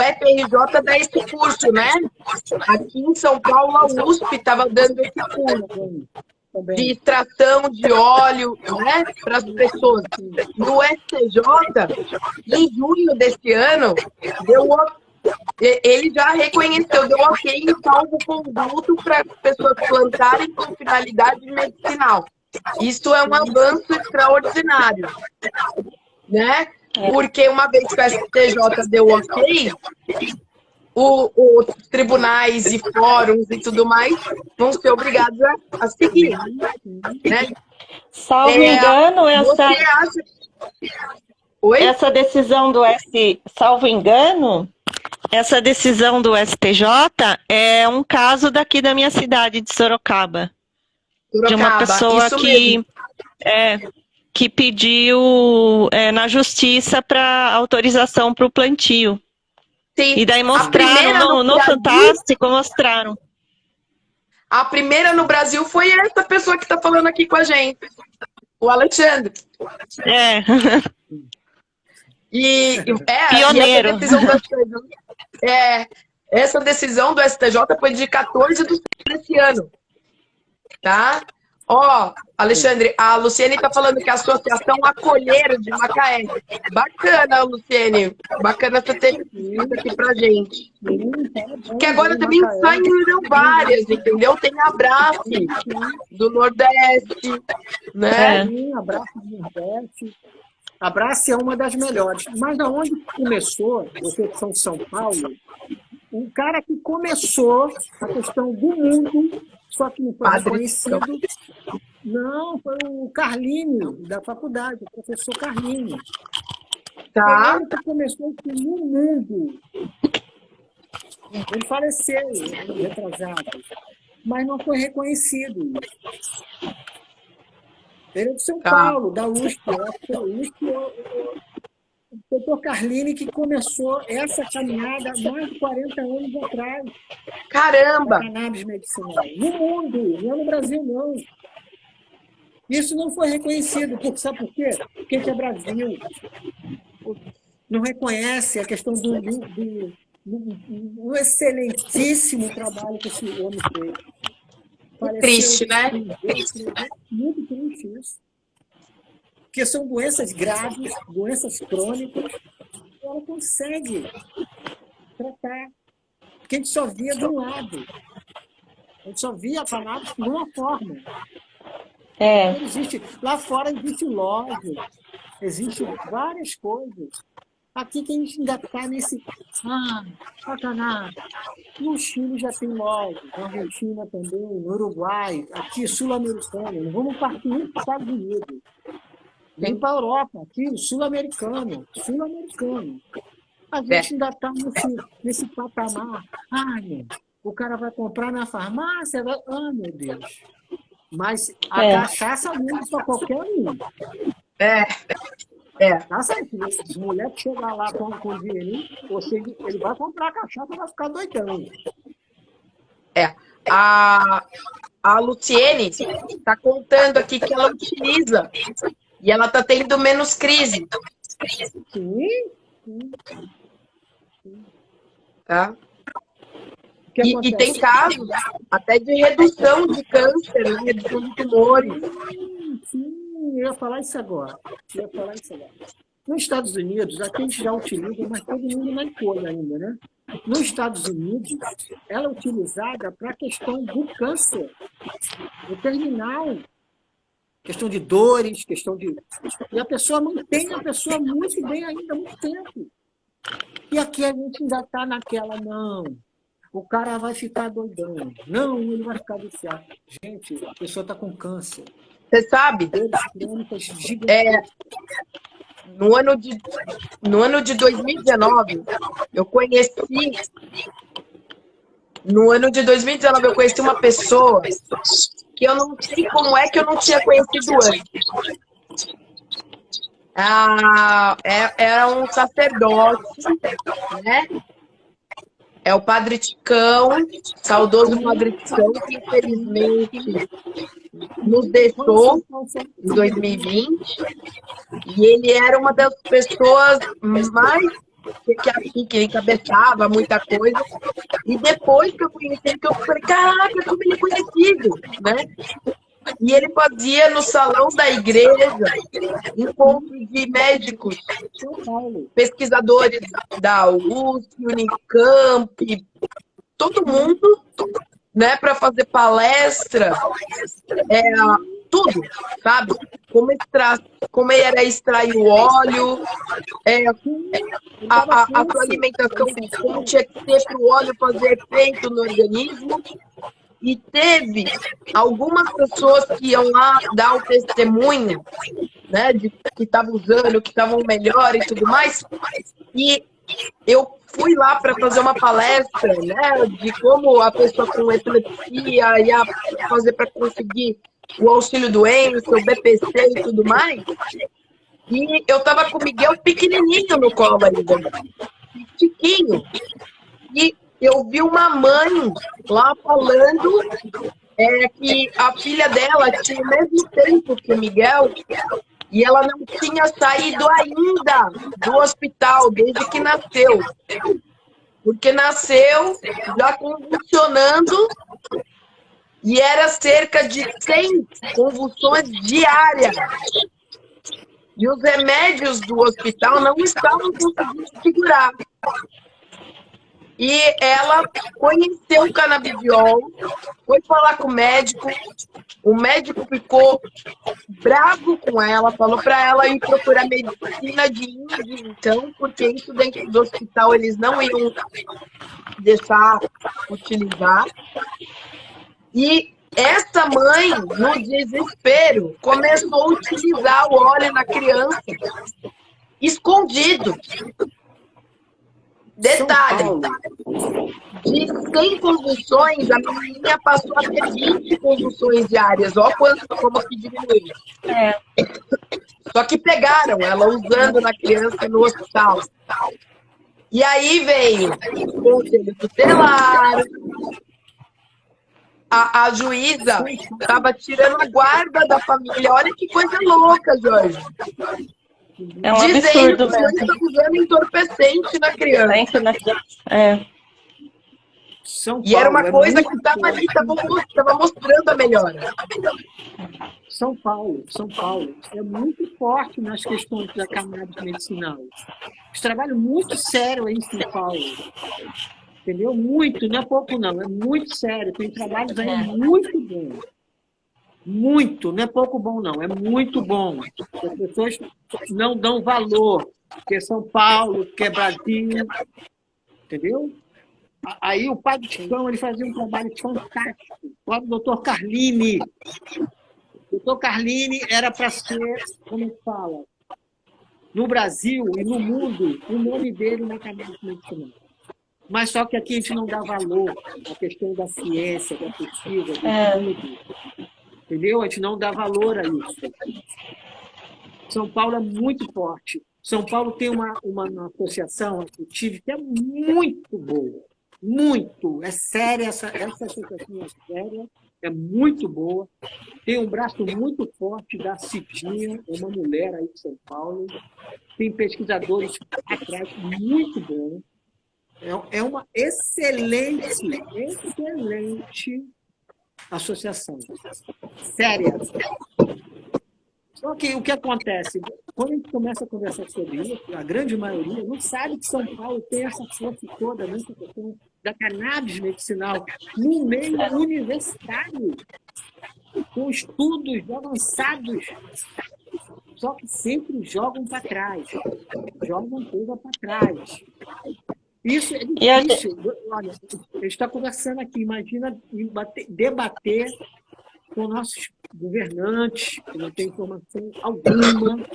FRJ dá esse curso, né? Aqui em São Paulo, a USP estava dando esse curso de extração de óleo, né, para as pessoas. No STJ, em junho desse ano, ele já reconheceu, deu ok em salvo-conduto para as pessoas plantarem com finalidade medicinal. Isso é um avanço extraordinário, né? Porque uma vez que o STJ deu ok, os tribunais e fóruns e tudo mais vão ser obrigados a seguir, né? Salvo engano, essa decisão do salvo engano, essa decisão do STJ é um caso daqui da minha cidade, de Sorocaba. De uma pessoa que pediu na justiça para autorização para o plantio. Sim. E daí mostraram no Fantástico, mostraram. A primeira no Brasil foi essa pessoa que está falando aqui com a gente, o Alexandre. Pioneiro. Essa decisão do STJ foi de 14 de setembro desse ano. Tá? Ó, Alexandre, a Luciene está falando que a Associação Acolher de Macaé. Bacana, Luciene. Bacana você ter isso aqui pra gente. Que agora também saíram várias, entendeu? Tem Abraço do Nordeste, né? Sim, Abraço do Nordeste. Abraço é uma das melhores. Mas aonde começou, você que são de São Paulo, um cara que começou a questão do mundo, só que não foi reconhecido. Não, foi o Carlinho, da faculdade, o professor Carlinho. Tá. Foi ele que começou isso no mundo. Ele faleceu, retrasado, mas não foi reconhecido. Ele é de São Paulo, da USP. A USP o doutor Carline que começou essa caminhada há mais de 40 anos atrás. Caramba! Cannabis medicinal. No mundo, não é no Brasil, não. Isso não foi reconhecido. Sabe por quê? Porque é Brasil. Não reconhece a questão do excelentíssimo trabalho que esse homem fez. Triste, né? Muito triste isso. Porque são doenças graves, doenças crônicas, que ela consegue tratar. Porque a gente só via de um lado. A gente só via a cannabis de uma forma. Lá fora existe loja, existem várias coisas. Aqui que a gente ainda está nesse... sacanagem. No Chile já tem loja, na Argentina também, no Uruguai, aqui sul-americano. Não vamos partir nem para os Estados Unidos. Nem para a Europa, aqui sul-americano. A gente ainda está nesse patamar. O cara vai comprar na farmácia, meu Deus. Mas a cachaça não para qualquer um. As mulheres que chegam lá com dinheirinho, ele vai comprar a cachaça e vai ficar doidão. A Luciene está contando aqui que ela utiliza e ela está tendo menos crise. Sim. Tá? E tem casos até de redução de câncer, redução de tumores. Sim, eu ia falar isso agora. Nos Estados Unidos, aqui a gente já utiliza, mas todo mundo não encolhe ainda, né? Nos Estados Unidos, ela é utilizada para a questão do câncer, do terminal, questão de dores, E a pessoa mantém a pessoa muito bem ainda há muito tempo. E aqui a gente ainda está naquela, não, o cara vai ficar doidão. Não, ele vai ficar viciado. Gente, a pessoa está com câncer. Você sabe? No ano de 2019, eu conheci uma pessoa que eu não sei como é que eu não tinha conhecido antes. Era um sacerdote, né? É o Padre Ticão, saudoso Padre Ticão, que infelizmente nos deixou em 2020. E ele era uma das pessoas mais que encabeçava muita coisa. E depois que eu conheci ele, eu falei, caraca, como ele é conhecido, né? E ele fazia no salão da igreja encontros de médicos, pesquisadores da USP, Unicamp, todo mundo, né, para fazer palestra, tudo, sabe? Como era extrair o óleo, a sua alimentação, como tinha que ser para o óleo fazer efeito no organismo. E teve algumas pessoas que iam lá dar o testemunho, né, de que estavam usando, que estavam melhor e tudo mais. E eu fui lá para fazer uma palestra, né, de como a pessoa com epilepsia ia fazer para conseguir o auxílio doença, o BPC e tudo mais. E eu estava com o Miguel pequenininho no colo ainda, chiquinho. E eu vi uma mãe lá falando que a filha dela tinha o mesmo tempo que o Miguel e ela não tinha saído ainda do hospital desde que nasceu. Porque nasceu já convulsionando E era cerca de 100 convulsões diárias. E os remédios do hospital não estavam conseguindo segurar. E ela conheceu o canabidiol, foi falar com o médico ficou bravo com ela, falou para ela ir procurar medicina de Índia, então, porque isso dentro do hospital eles não iam deixar utilizar. E essa mãe, no desespero, começou a utilizar o óleo na criança, escondido. Detalhe, de 100 convulsões, a menininha passou a ter 20 convulsões diárias. Olha como que diminuiu. Só que pegaram ela usando na criança no hospital. E aí veio o conselho tutelar, a juíza estava tirando a guarda da família. Olha que coisa louca, Jorge. É um dizendo absurdo que mesmo. está usando entorpecente na criança. É. São E era uma Paulo coisa muito que estava ali, estava mostrando a melhora. São Paulo é muito forte nas questões da cannabis medicinal. Esse trabalho muito sério aí em São Paulo. Entendeu? Muito, não é pouco não, é muito sério. Tem trabalhos aí muito bons. Muito, não é pouco bom não, é muito bom. As pessoas não dão valor, porque é São Paulo, que é Brasil, entendeu? Aí o Padre Chicão, ele fazia um trabalho fantástico. O doutor Carlini. O doutor Carlini era para ser, como é que fala, no Brasil e no mundo, o nome dele na cannabis medicinal. Mas só que aqui a gente não dá valor à questão da ciência, da pesquisa, do estudo. Entendeu? A gente não dá valor a isso. São Paulo é muito forte. São Paulo tem uma associação, a CUTIV, que é muito boa. Muito. É séria, essa associação é séria, é muito boa. Tem um braço muito forte da Cidinha, é uma mulher aí de São Paulo. Tem pesquisadores atrás muito bons. É uma excelente associação. Séria. Só que o que acontece? Quando a gente começa a conversar sobre isso, a grande maioria não sabe que São Paulo tem essa força toda nessa questão da cannabis medicinal no meio universitário, com estudos avançados. Só que sempre jogam para trás. Jogam coisa para trás. Isso é difícil. Olha, a gente está conversando aqui, imagina debater com nossos governantes, que não tem informação alguma.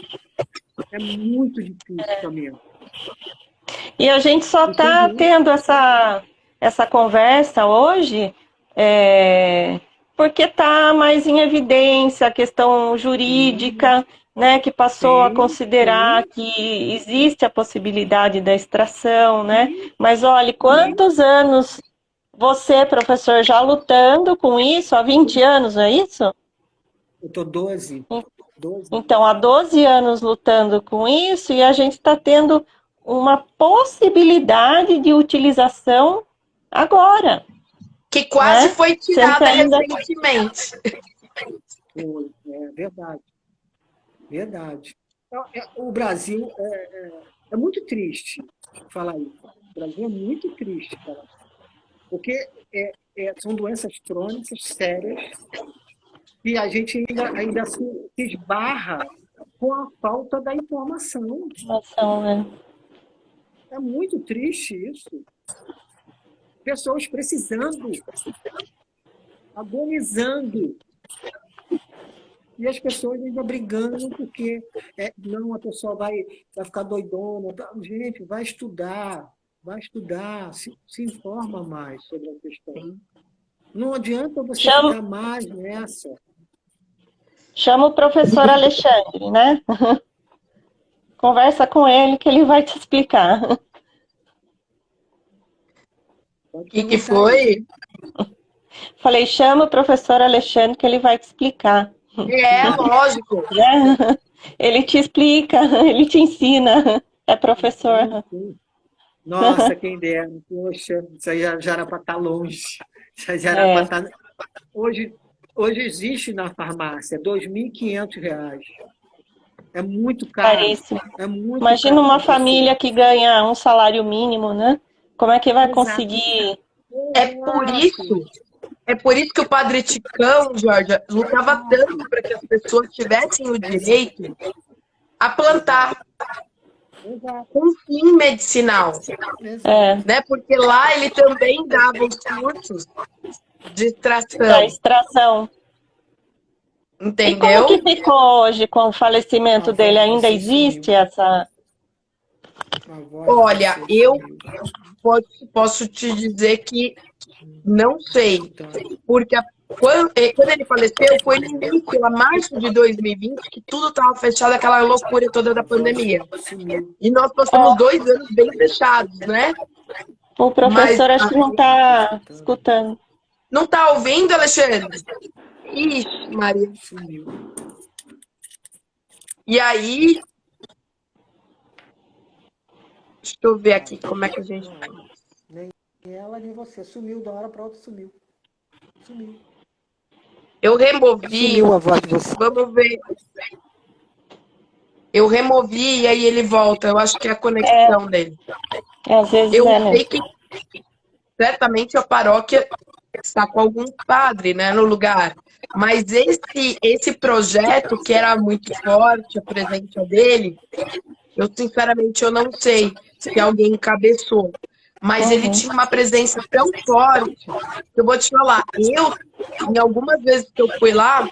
É muito difícil também. E a gente só está tendo essa conversa hoje porque está mais em evidência a questão jurídica, né, que passou a considerar que existe a possibilidade da extração, né? Mas olha, quantos anos você, professor, já lutando com isso? Há 20 anos, não é isso? Eu estou 12. Então, há 12 anos lutando com isso e a gente está tendo uma possibilidade de utilização agora. Que quase foi tirada ainda... recentemente. É verdade. Verdade. O Brasil é muito triste falar isso. O Brasil é muito triste falar isso. Porque são doenças crônicas sérias e a gente ainda se esbarra com a falta da informação. É muito triste isso. Pessoas precisando, agonizando. E as pessoas ainda brigando porque não, a pessoa vai ficar doidona. Gente, vai estudar, se informa mais sobre a questão. Não adianta você ficar mais nessa. Chama o professor Alexandre, né? Conversa com ele que ele vai te explicar. O que foi? Falei, chama o professor Alexandre que ele vai te explicar. Lógico. Ele te explica, ele te ensina. É professor. Nossa, quem dera. Poxa, isso aí já era para estar longe. Já era para estar Hoje existe na farmácia R$ 2.500. É muito caro. Caríssimo. É muito Imagina caro uma pra família que ganha um salário mínimo, né? Como é que vai Exato. conseguir? É por isso que o Padre Ticão, Jorge, lutava tanto para que as pessoas tivessem o direito a plantar Exato. um fim medicinal, né? Porque lá ele também dava os cursos de Da extração, extração. E como entendeu? que ficou hoje com o falecimento dele? Ainda existe essa... Olha, eu posso te dizer que não sei, porque quando ele faleceu foi no início, lá março de 2020, que tudo estava fechado, aquela loucura toda da pandemia. E nós passamos 2 anos bem fechados, né? O professor acho que não está escutando. Não está ouvindo, Alexandre? Ixi, Maria. E aí, deixa eu ver aqui como é que a gente faz. Nem ela, nem você. Sumiu, de uma hora para outra sumiu. Eu removi. Sumiu a voz de você. Vamos ver. Eu removi e aí ele volta. Eu acho que é a conexão dele. Às vezes Eu mesmo. sei que certamente a paróquia está com algum padre, né, no lugar. Mas esse projeto, que era muito forte, a presença dele, eu sinceramente eu não sei se alguém encabeçou. Mas ele tinha uma presença tão forte, que eu vou te falar, em algumas vezes que eu fui lá,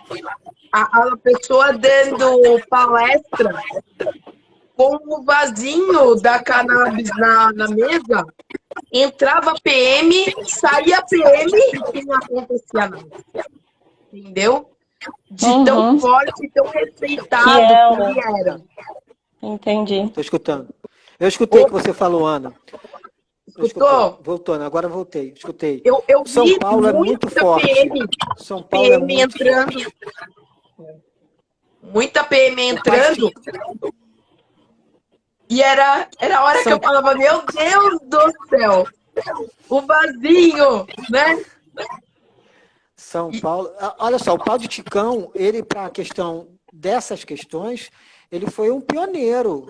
a pessoa dando palestra com o vasinho da cannabis na mesa, entrava PM, saía PM e não acontecia nada. Entendeu? De tão forte e tão respeitado que ele era. Entendi. Estou escutando. Eu escutei o que você falou, Ana. Escutou? Voltou, agora voltei. Escutei. Eu São vi Paulo é muito forte. São Paulo PM entrando. Muita PM entrando. E era a hora que eu falava, meu Deus do céu, o vasinho, né? São Paulo, olha só, o Padre Ticão, ele, para a questão dessas questões, ele foi um pioneiro.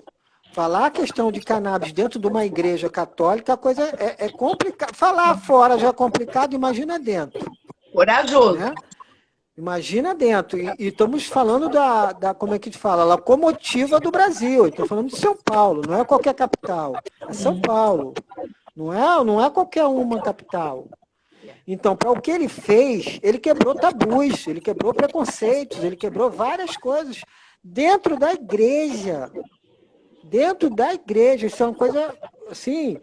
Falar a questão de cannabis dentro de uma igreja católica, a coisa é complicada. Falar fora já é complicado, imagina dentro. Corajoso. Né? Imagina dentro. E estamos falando da, como é que a gente fala, locomotiva do Brasil. Estamos falando de São Paulo, não é qualquer capital. É São Paulo. Não é qualquer uma capital. Então, para o que ele fez, ele quebrou tabus, ele quebrou preconceitos, ele quebrou várias coisas dentro da igreja. Dentro da igreja. Isso é uma coisa, assim,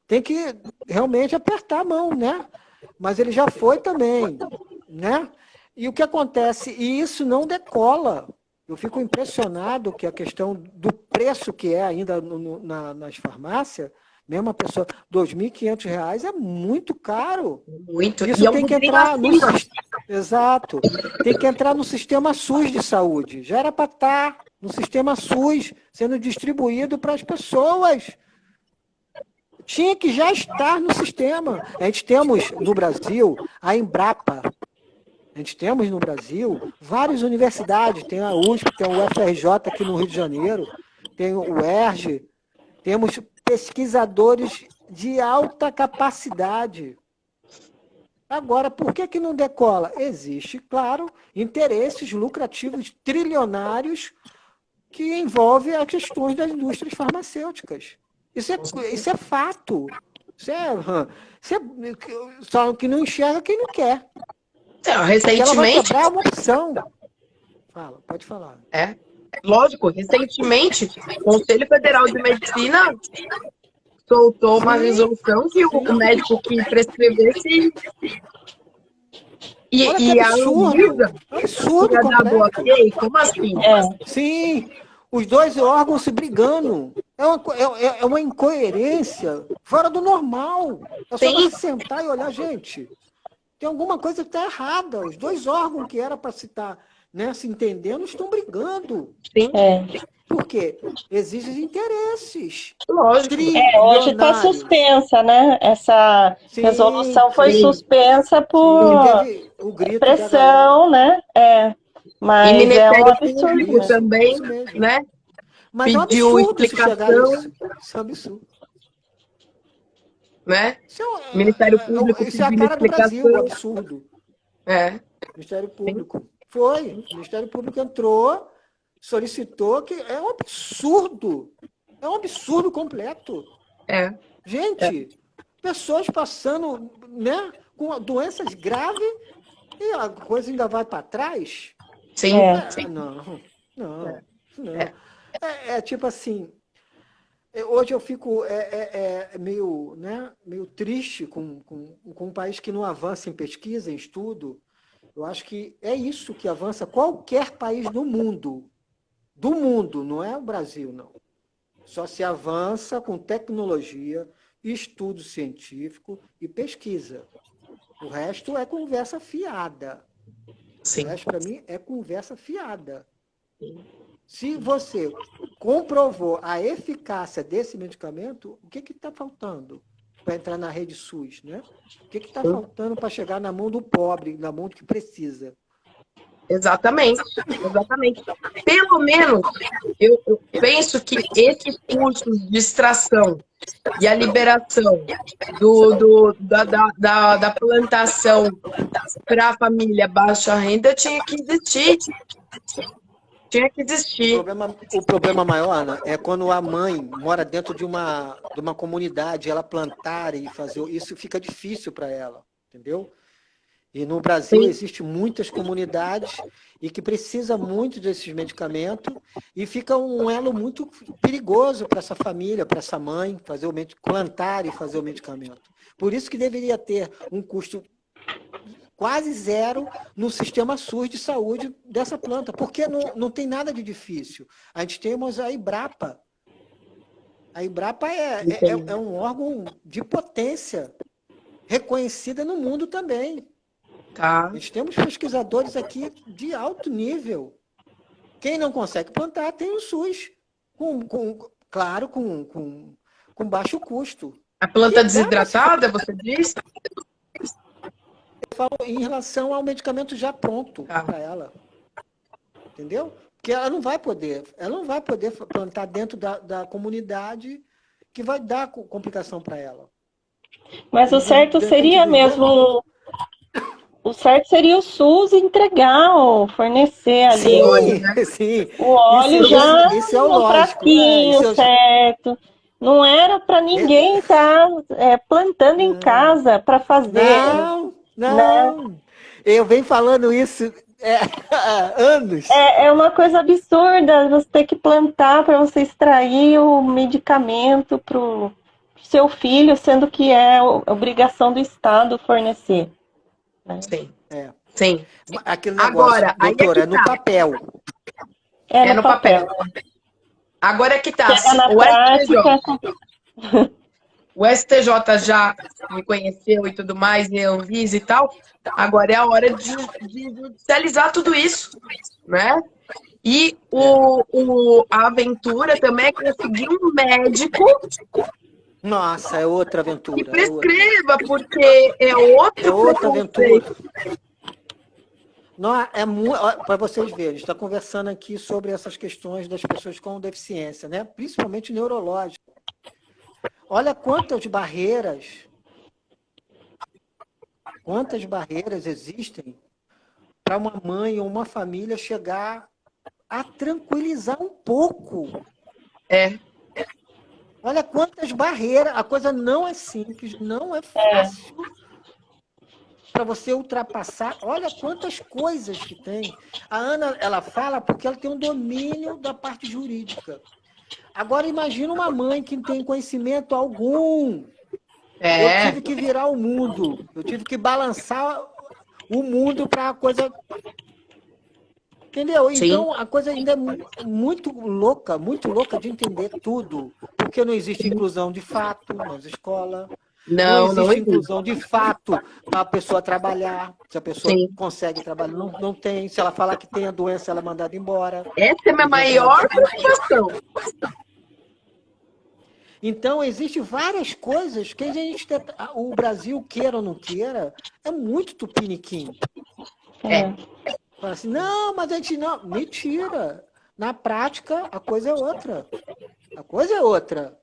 tem que realmente apertar a mão, né? Mas ele já foi também, né? E o que acontece? E isso não decola. Eu fico impressionado que a questão do preço que é ainda nas farmácias, mesmo a pessoa, R$ 2.500 é muito caro. Muito. Isso tem que entrar no Exato. Tem que entrar no sistema SUS de saúde. Já era para estar no sistema SUS sendo distribuído para as pessoas. Tinha que já estar no sistema. A gente temos no Brasil a Embrapa. A gente temos no Brasil várias universidades. Tem a USP, tem o UFRJ aqui no Rio de Janeiro, tem o UERJ. Temos pesquisadores de alta capacidade. Agora, por que não decola? Existe, claro, interesses lucrativos trilionários que envolvem as questões das indústrias farmacêuticas. Isso é fato. Só que não enxerga quem não quer. Recentemente... Ela vai quebrar uma opção. Fala, pode falar. Lógico, recentemente, o Conselho Federal de Medicina soltou uma resolução que o médico que prescrevesse e a Anvisa ia dar bloqueio. Como assim? Sim, os dois órgãos se brigando. É uma incoerência fora do normal. É só você sentar e olhar, gente, tem alguma coisa que está errada. Os dois órgãos que era para se estar, né, se entendendo estão brigando. Sim. Por quê? Existem interesses Lógico. Hoje está trilionários. suspensa, né? Essa Sim, resolução foi sim, suspensa sim, por teve o grito da galera. pressão, né? E Mas é um Ministério absurdo Público mesmo. também, Isso mesmo. né? Mas é um Pediu absurdo se chegar a explicação, isso. Isso é um absurdo. né? Isso O Ministério Público isso é a pedindo cara do Brasil, o explicação. absurdo. É, Ministério Público. Foi. O Ministério Público entrou, solicitou, que é um absurdo. É um absurdo completo. é. Gente, pessoas passando, né, com doenças graves e a coisa ainda vai para trás? Sim. Não. É. É tipo assim, hoje eu fico meio, né, meio triste com um país que não avança em pesquisa, em estudo. Eu acho que é isso que avança qualquer país do mundo, não é o Brasil, não. Só se avança com tecnologia, estudo científico e pesquisa. O resto é conversa fiada. Sim. O resto, para mim, é conversa fiada. Se você comprovou a eficácia desse medicamento, o que está faltando para entrar na rede SUS, né? O que está faltando para chegar na mão do pobre, na mão do que precisa? Exatamente. Pelo menos, eu penso que esses cursos de extração e a liberação da plantação para a família baixa renda tinha que existir. O problema maior, Ana, é quando a mãe mora dentro de uma comunidade, ela plantar e fazer isso fica difícil para ela, entendeu? E no Brasil existem muitas comunidades e que precisa muito desses medicamentos e fica um elo muito perigoso para essa família, para essa mãe, plantar e fazer o medicamento. Por isso que deveria ter um custo quase zero no sistema SUS de saúde dessa planta, porque não tem nada de difícil. A gente temos a Embrapa. A Embrapa é um órgão de potência, reconhecida no mundo também. Tá. Nós temos pesquisadores aqui de alto nível. Quem não consegue plantar tem o SUS, claro, com baixo custo. A planta desidratada, você disse? Eu falo em relação ao medicamento já pronto para ela. Entendeu? Porque ela não vai poder plantar dentro da comunidade que vai dar complicação para ela. Mas o certo seria mesmo... O certo seria o SUS entregar ou fornecer ali o óleo esse é o no lógico, pratinho certo. Não era para ninguém estar plantando em casa para fazer. Não. Né? Eu venho falando isso há anos. É uma coisa absurda você ter que plantar para você extrair o medicamento para o seu filho, sendo que é obrigação do Estado fornecer. Sim. Aquele negócio, agora, doutora, é no papel. É no papel. Agora é que tá. O STJ já reconheceu e tudo mais, e a Anvisa e tal. Agora é a hora de judicializar tudo isso, né? E a aventura também é conseguir um médico. Nossa, é outra aventura. Que prescreva, porque é outra aventura. Para vocês verem, a gente está conversando aqui sobre essas questões das pessoas com deficiência, né? Principalmente neurológica. Olha quantas barreiras existem para uma mãe ou uma família chegar a tranquilizar um pouco. Olha quantas barreiras, a coisa não é simples, não é fácil para você ultrapassar. Olha quantas coisas que tem. A Ana, ela fala porque ela tem um domínio da parte jurídica. Agora imagina uma mãe que não tem conhecimento algum. Eu tive que virar o mundo, eu tive que balançar o mundo para a coisa... Entendeu? Sim. Então, a coisa ainda é muito louca de entender tudo. Porque não existe inclusão de fato nas escolas, Não Não, não existe existe. inclusão de fato para a pessoa trabalhar. Se a pessoa Sim. consegue trabalhar, não tem. Se ela falar que tem a doença, ela é mandada embora. Essa é a minha maior preocupação. Então, existem várias coisas que a gente, o Brasil, queira ou não queira, é muito tupiniquim. É. Fala assim, não, mas a gente não. Mentira. Na prática, a coisa é outra. A coisa é outra.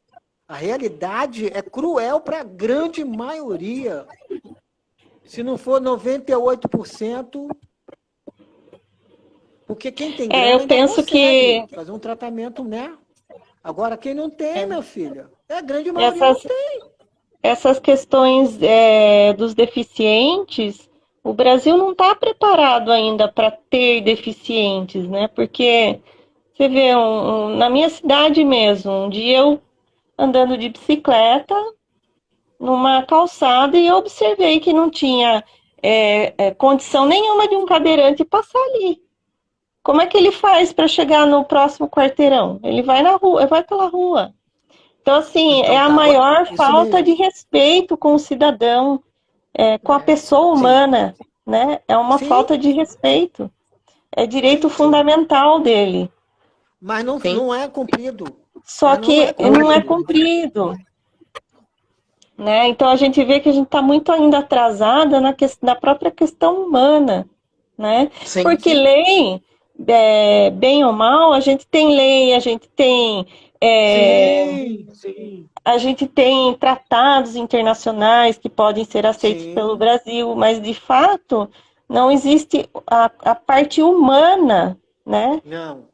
A realidade é cruel para a grande maioria. Se não for 98%, porque quem tem grana Eu ainda penso consegue que fazer um tratamento, né? Agora, quem não tem, minha filha, a grande maioria não essas, tem. essas questões dos deficientes, o Brasil não está preparado ainda para ter deficientes, né? Porque você vê, na minha cidade mesmo, um dia eu andando de bicicleta numa calçada e eu observei que não tinha condição nenhuma de um cadeirante passar ali. Como é que ele faz para chegar no próximo quarteirão? Ele vai na rua, vai pela rua. Então, assim, é Então, a tá, maior isso falta mesmo. de respeito com o cidadão, com a pessoa Sim, humana, né? É uma sim, falta de respeito. É direito sim. fundamental dele. Mas não, Sim. não é cumprido. Só Mas não é que Não é não é cumprido. cumprido, né? Então a gente vê que a gente está muito ainda atrasada na própria questão humana, né? Sim. Porque lei, bem ou mal, a gente tem lei, Sim, sim, a gente tem tratados internacionais que podem ser aceitos pelo sim. Brasil, mas de fato não existe a parte humana, né? Não.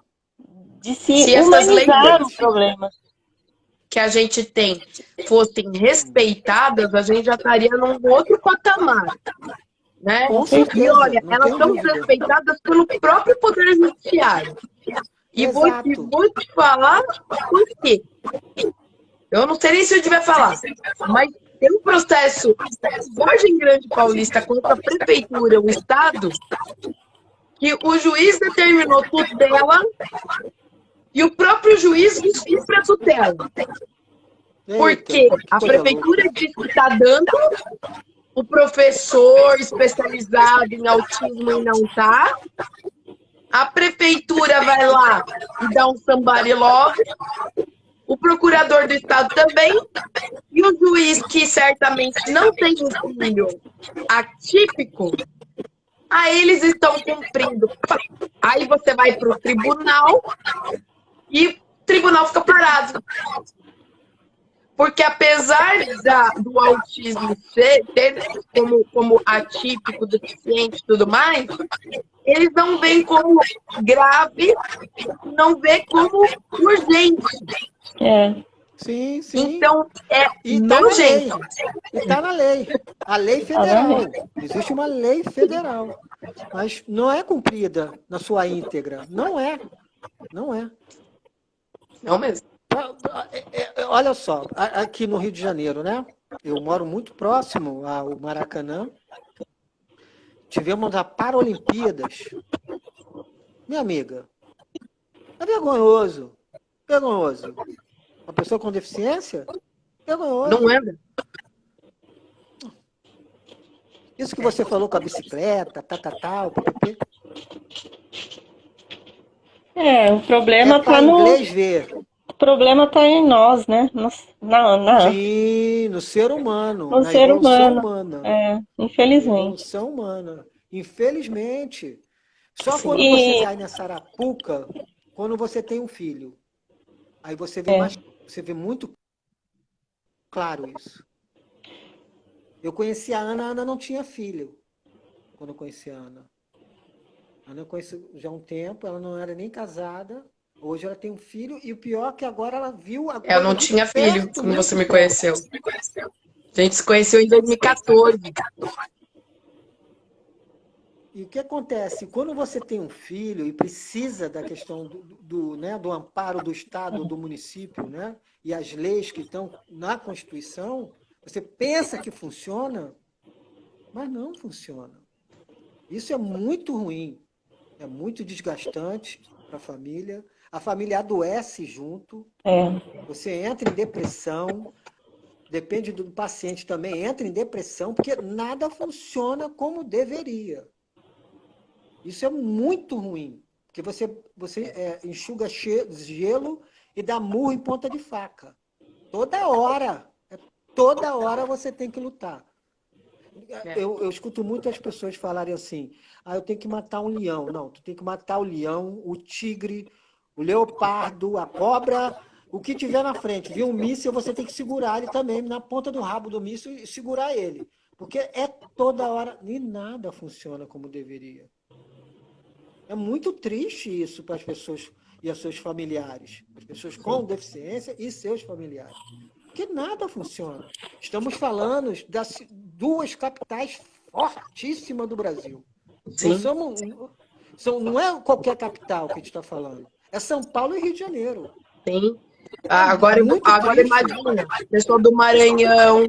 De se Se essas leis humanizar o problema. que a gente tem fossem respeitadas, a gente já estaria num outro patamar, né? Com Com certeza. E certeza, olha, não elas tenho são dúvida. respeitadas pelo próprio Poder Judiciário. E Exato. vou te falar por quê. Eu não sei nem se eu devia falar, mas tem um processo Vargem Grande Paulista contra a Prefeitura, o Estado, que o juiz determinou tutela e o próprio juiz descumpre a tutela. Eita, Porque que a coisa louca. prefeitura diz que está dando, o professor especializado em autismo e não está. A prefeitura vai lá e dá um somebody love. O procurador do estado também. E o juiz, que certamente não tem um filho atípico, aí eles estão cumprindo. Aí você vai para o tribunal e o tribunal fica parado. Porque apesar do autismo ter como atípico, deficiente e tudo mais, eles não veem como grave, não vê como urgente. É. Sim, sim. Então, é E está na lei. nojento. E está na lei. A lei federal. Existe uma lei federal. Mas não é cumprida na sua íntegra. Não é. Não é. Não mesmo. Olha só, aqui no Rio de Janeiro, né? Eu moro muito próximo ao Maracanã. Tivemos a Paralimpíadas. Minha amiga, é vergonhoso. Vergonhoso. Uma pessoa com deficiência? Vergonhoso. Não é. Isso que você falou com a bicicleta, o PPP. O problema É está para inglês ver. O problema está em nós, né? Sim, no ser humano, No na ser evolução humano. humana. Na Infelizmente. evolução humana. Infelizmente. Só Sim. quando você E cai nessa arapuca, quando você tem um filho. Aí você vê você vê muito claro isso. Eu conheci a Ana não tinha filho. Quando eu conheci a Ana. A Ana eu conheço já há um tempo, ela não era nem casada. Hoje ela tem um filho, e o pior é que agora ela viu a Eu coisa não de tinha filho perto, quando você muito me perto. conheceu. A gente se conheceu em 2014. E o que acontece? Quando você tem um filho e precisa da questão do amparo do Estado, do município, né? E as leis que estão na Constituição, você pensa que funciona, mas não funciona. Isso é muito ruim, é muito desgastante para a família adoece junto, você entra em depressão, depende do paciente também, entra em depressão, porque nada funciona como deveria. Isso é muito ruim, porque você enxuga gelo e dá murro em ponta de faca. Toda hora você tem que lutar. Eu escuto muitas pessoas falarem assim, eu tenho que matar um leão. Não, tu tem que matar o leão, o tigre, o leopardo, a cobra, o que tiver na frente. Viu um míssil, você tem que segurar ele também, na ponta do rabo do míssil e segurar ele. Porque é toda hora, e nada funciona como deveria. É muito triste isso para as pessoas e as seus familiares. As pessoas com deficiência e seus familiares. Porque nada funciona. Estamos falando das 2 capitais fortíssimas do Brasil. Não é qualquer capital que a gente está falando. É São Paulo e Rio de Janeiro. Sim. Agora imagina, pessoal do Maranhão,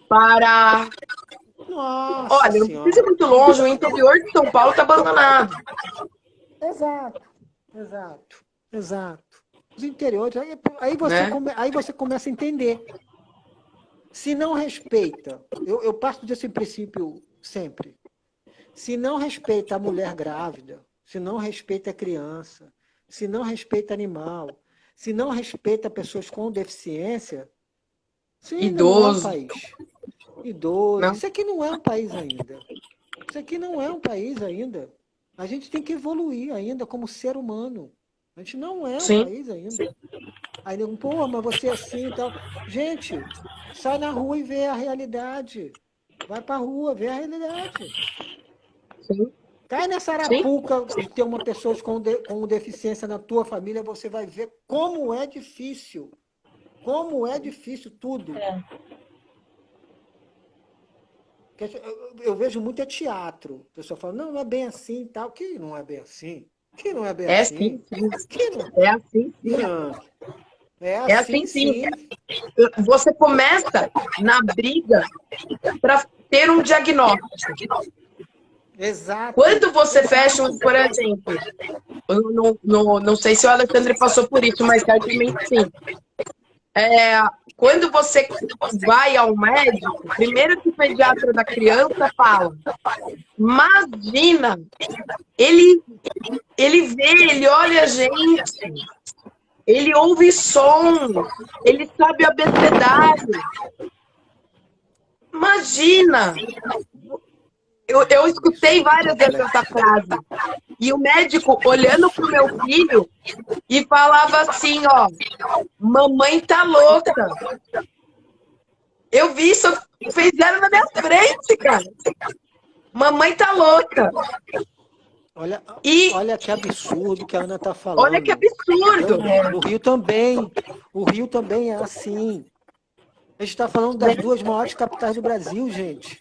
Pará. Nossa Olha, não precisa ir muito longe, o interior de São Paulo está abandonado. Exato. Os interiores, aí você começa a entender. Se não respeita, eu parto desse princípio sempre. Se não respeita a mulher grávida, se não respeita a criança, se não respeita animal, se não respeita pessoas com deficiência, idoso. Não é um país. Idoso. Não. Isso aqui não é um país ainda. A gente tem que evoluir ainda como ser humano. A gente não é um país ainda. Aí, mas você é assim e tal. Gente, sai na rua e vê a realidade. Vai pra rua, vê a realidade. Sim. Cai nessa arapuca de ter uma pessoa com deficiência na tua família, você vai ver como é difícil. Como é difícil tudo. Eu vejo muito teatro. A pessoa fala, não é bem assim e tal. Que não é bem assim? Que não é bem assim? É assim, sim. É assim, sim. Você começa na briga para ter um diagnóstico. Exato. Quando você fecha por exemplo, eu não sei se o Alexandre passou por isso, mas certamente sim. Quando você vai ao médico, primeiro que o pediatra da criança fala, imagina, ele vê, ele olha a gente, ele ouve som, ele sabe abecedário. Imagina! Eu escutei várias vezes essa frase. E o médico olhando pro meu filho e falava assim, ó, mamãe tá louca. Eu vi isso, fizeram na minha frente, cara. Mamãe tá louca. Olha que absurdo que a Ana tá falando. Olha que absurdo. O Rio também é assim. A gente está falando das 2 maiores capitais do Brasil, gente.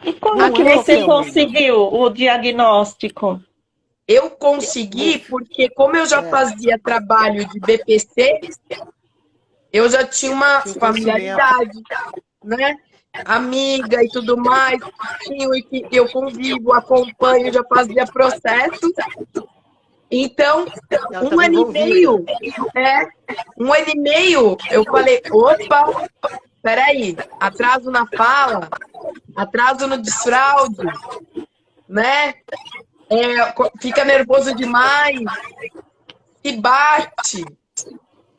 E como que você conseguiu o diagnóstico? Eu consegui porque, como eu já fazia trabalho de BPC, eu já tinha uma familiaridade, né? Amiga e tudo mais, eu convivo, acompanho, já fazia processo. Então, um ano e meio, eu falei, opa, peraí, atraso na fala, atraso no desfraude, né? Fica nervoso demais, se bate,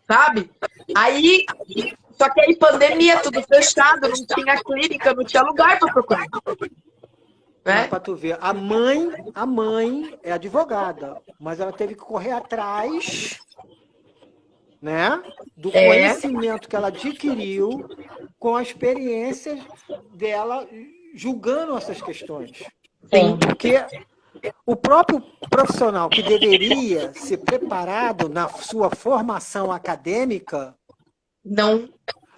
sabe? Só que aí pandemia, tudo fechado, não tinha clínica, não tinha lugar para procurar. Né? Para tu ver, a mãe é advogada, mas ela teve que correr atrás, né, do conhecimento que ela adquiriu com a experiência dela julgando essas questões. Sim. Porque o próprio profissional que deveria ser preparado na sua formação acadêmica não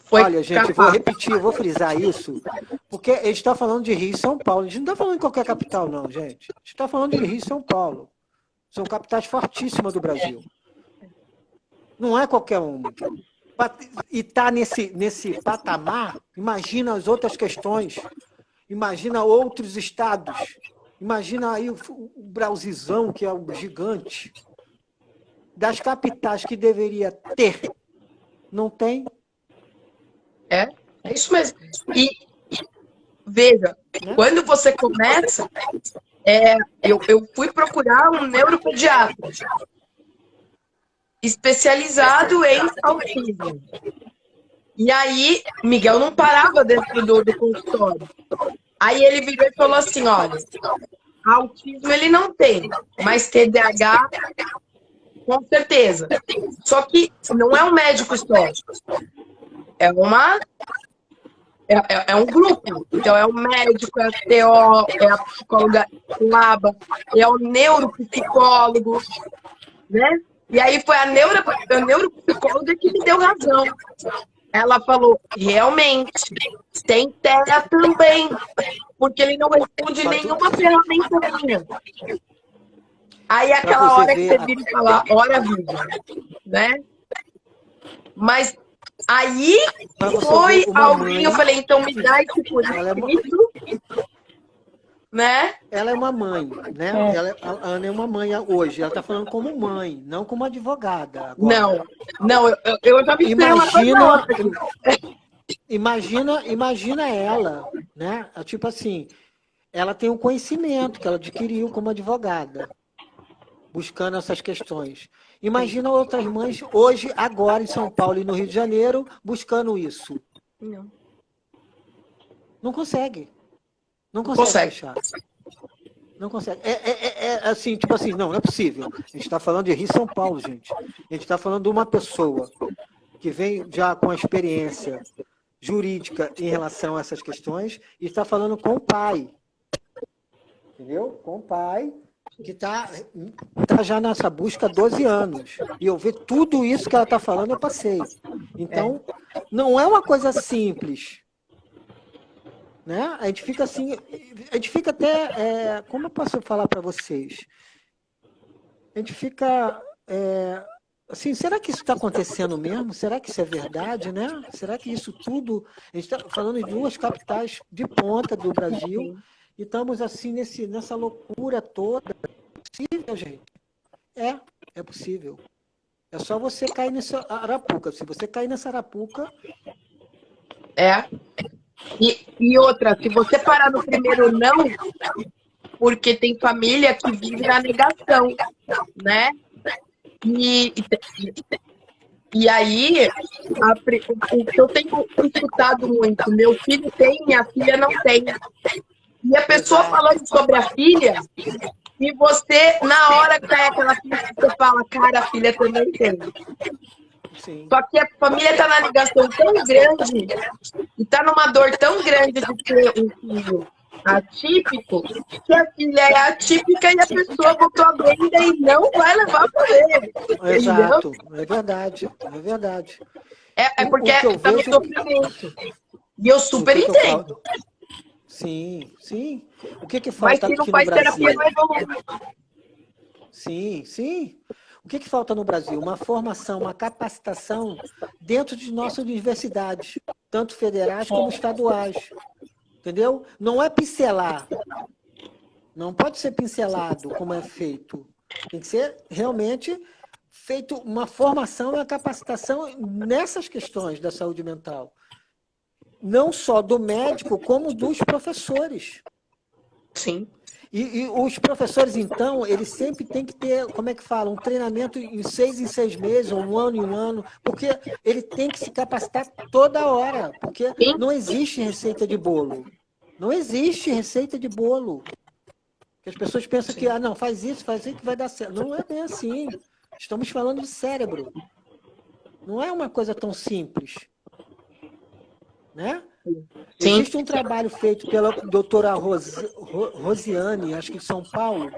foi. Olha, gente, vou repetir, vou frisar isso, porque a gente está falando de Rio e São Paulo. A gente não está falando de qualquer capital, não, gente. A gente está falando de Rio e São Paulo. São capitais fortíssimas do Brasil. Não é qualquer uma. E está nesse patamar, imagina as outras questões. Imagina outros estados. Imagina aí o Brasilzão, que é o gigante. Das capitais que deveria ter, não tem. É isso mesmo. E veja, quando você começa, eu fui procurar um neuropediatra especializado em autismo. E aí, Miguel não parava dentro do consultório. Aí ele virou e falou assim, olha, autismo ele não tem, mas TDAH, com certeza. Só que não é um médico só. É um grupo. Então, é o médico, é a TO, é a psicóloga LABA, é o neuropsicólogo, né? E aí foi a neuropsicóloga que me deu razão. Ela falou, realmente, tem TEA também, porque ele não responde nenhuma ferramenta minha. Aí aquela hora que você vira e fala, hora viva, né? Mas aí foi alguém, eu falei, então me dá esse currículo, né? Ela é uma mãe, né? A Ana é uma mãe hoje. Ela está falando como mãe, não como advogada. Agora. Não, eu já me Imagina ela, né? Tipo assim, ela tem um conhecimento que ela adquiriu como advogada, buscando essas questões. Imagina outras mães hoje, agora em São Paulo e no Rio de Janeiro, buscando isso. Não consegue. Não consegue fechar. Não consegue. Assim, tipo assim, não é possível. A gente está falando de Rio e São Paulo, gente. A gente está falando de uma pessoa que vem já com a experiência jurídica em relação a essas questões e está falando com o pai. Entendeu? Com o pai que está já nessa busca há 12 anos. E eu ver tudo isso que ela está falando, eu passei. Então, não é uma coisa simples. Né? A gente fica assim, a gente fica até, como eu posso falar para vocês? A gente fica, assim, será que isso está acontecendo mesmo? Será que isso é verdade, né? Será que isso tudo, a gente está falando de 2 capitais de ponta do Brasil, e estamos assim, nessa loucura toda. É possível, gente? É possível. É só você cair nessa arapuca. Se você cair nessa arapuca... E outra, se você parar no primeiro não, porque tem família que vive na negação, né? E aí, o que eu tenho escutado muito, meu filho tem, minha filha não tem. E a pessoa falando sobre a filha, e você, na hora que cai aquela filha, você fala, cara, a filha também tem. Sim. Só que a família está na negação tão grande e está numa dor tão grande de ter um filho atípico que a filha é atípica e a pessoa botou a venda e não vai levar para ele. Exato, entendeu? É verdade. É porque está no sofrimento. E eu super entendo. Sim. O que falta aqui no Brasil? Mas se não faz terapia, vai evoluir. Sim. O que falta no Brasil? Uma formação, uma capacitação dentro de nossas universidades, tanto federais como estaduais. Entendeu? Não é pincelar. Não pode ser pincelado como é feito. Tem que ser realmente feito uma formação e uma capacitação nessas questões da saúde mental. Não só do médico, como dos professores. Sim. E os professores, então, eles sempre têm que ter, como é que fala, um treinamento em 6 meses, ou 1 ano em 1 ano, porque ele tem que se capacitar toda hora, porque não existe receita de bolo. Não existe receita de bolo. As pessoas pensam que, não, faz isso que vai dar certo. Não é bem assim. Estamos falando de cérebro. Não é uma coisa tão simples. Né? Sim. Existe um trabalho feito pela doutora Rosiane, acho que em São Paulo,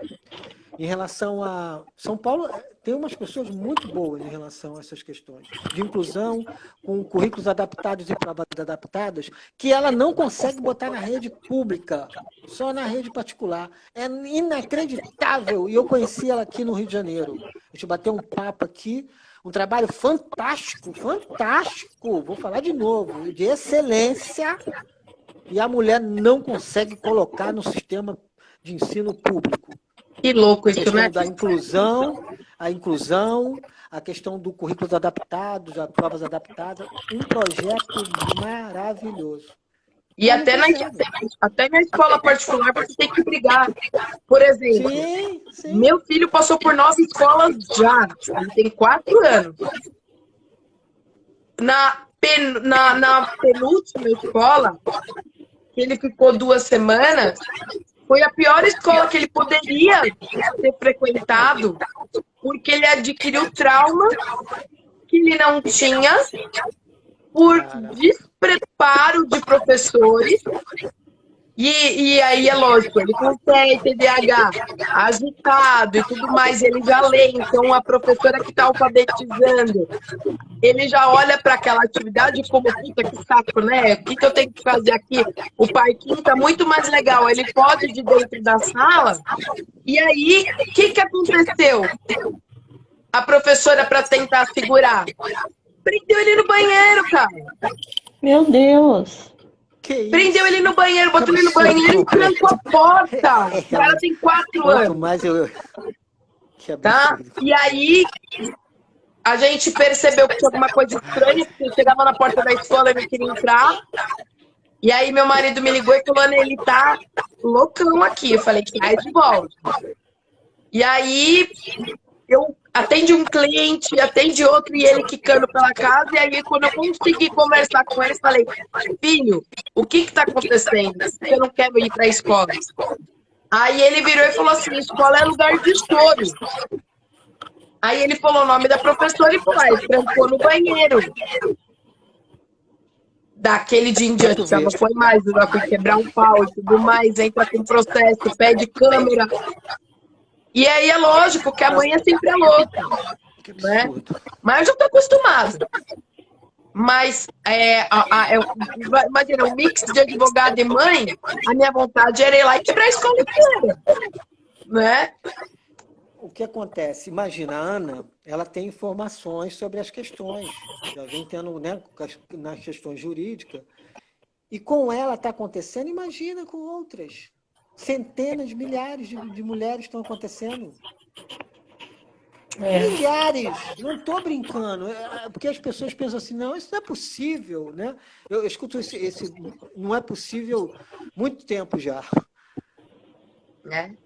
em relação a... São Paulo tem umas pessoas muito boas em relação a essas questões de inclusão, com currículos adaptados e provas adaptadas, que ela não consegue botar na rede pública, só na rede particular. É inacreditável. E eu conheci ela aqui no Rio de Janeiro. A gente bateu um papo aqui, um trabalho fantástico, vou falar de novo, de excelência, e a mulher não consegue colocar no sistema de ensino público. Que louco isso, né? Da inclusão, a inclusão, a questão do currículo adaptado, das provas adaptadas, um projeto maravilhoso. E até na escola particular você tem que brigar. Por exemplo, Sim. meu filho passou por 9 escolas já. Ele tem 4 anos. Na penúltima escola, que ele ficou 2 semanas, foi a pior escola que ele poderia ter frequentado, porque ele adquiriu trauma que ele não tinha por despreparo de professores. E aí é lógico, ele com TDAH, agitado e tudo mais, ele já lê, então a professora que está alfabetizando, ele já olha para aquela atividade como, puta, que saco, né? O que eu tenho que fazer aqui? O parquinho está muito mais legal, ele pode de dentro da sala. E aí, o que aconteceu? A professora, para tentar segurar, prendeu ele no banheiro, cara. Meu Deus. Prendeu ele no banheiro, botou ele no banheiro e trancou a porta. O cara tem 4 anos. Mas eu... Tá? E aí, a gente percebeu que tinha alguma coisa estranha, porque eu chegava na porta da escola e não queria entrar. E aí, meu marido me ligou e falou, ele tá loucão aqui. Eu falei, sai de volta. E aí, eu atendi um cliente, atendi outro, e ele quicando pela casa. E aí, quando eu consegui conversar com ele, falei, filho, o que tá acontecendo? Eu não quero ir pra escola. Aí ele virou e falou assim, escola é lugar de choro. Aí ele falou o nome da professora e foi lá, ele trancou no banheiro. Daquele dia em diante, já não foi mais, eu já fui quebrar um pau e tudo mais, entra com processo, pede câmera. E aí é lógico que a mãe é sempre louca, né? Mas eu já tô acostumada. Mas, imagina, um mix de advogado e mãe, a minha vontade era ir lá e quebrar a escola inteira, né? O que acontece? Imagina, a Ana, ela tem informações sobre as questões, já vem tendo, né, nas questões jurídicas, e com ela está acontecendo, imagina com outras. Centenas, milhares de mulheres estão acontecendo. Milhares, não estou brincando, porque as pessoas pensam assim, não, isso não é possível, né? Eu escuto esse não é possível muito tempo já. Né?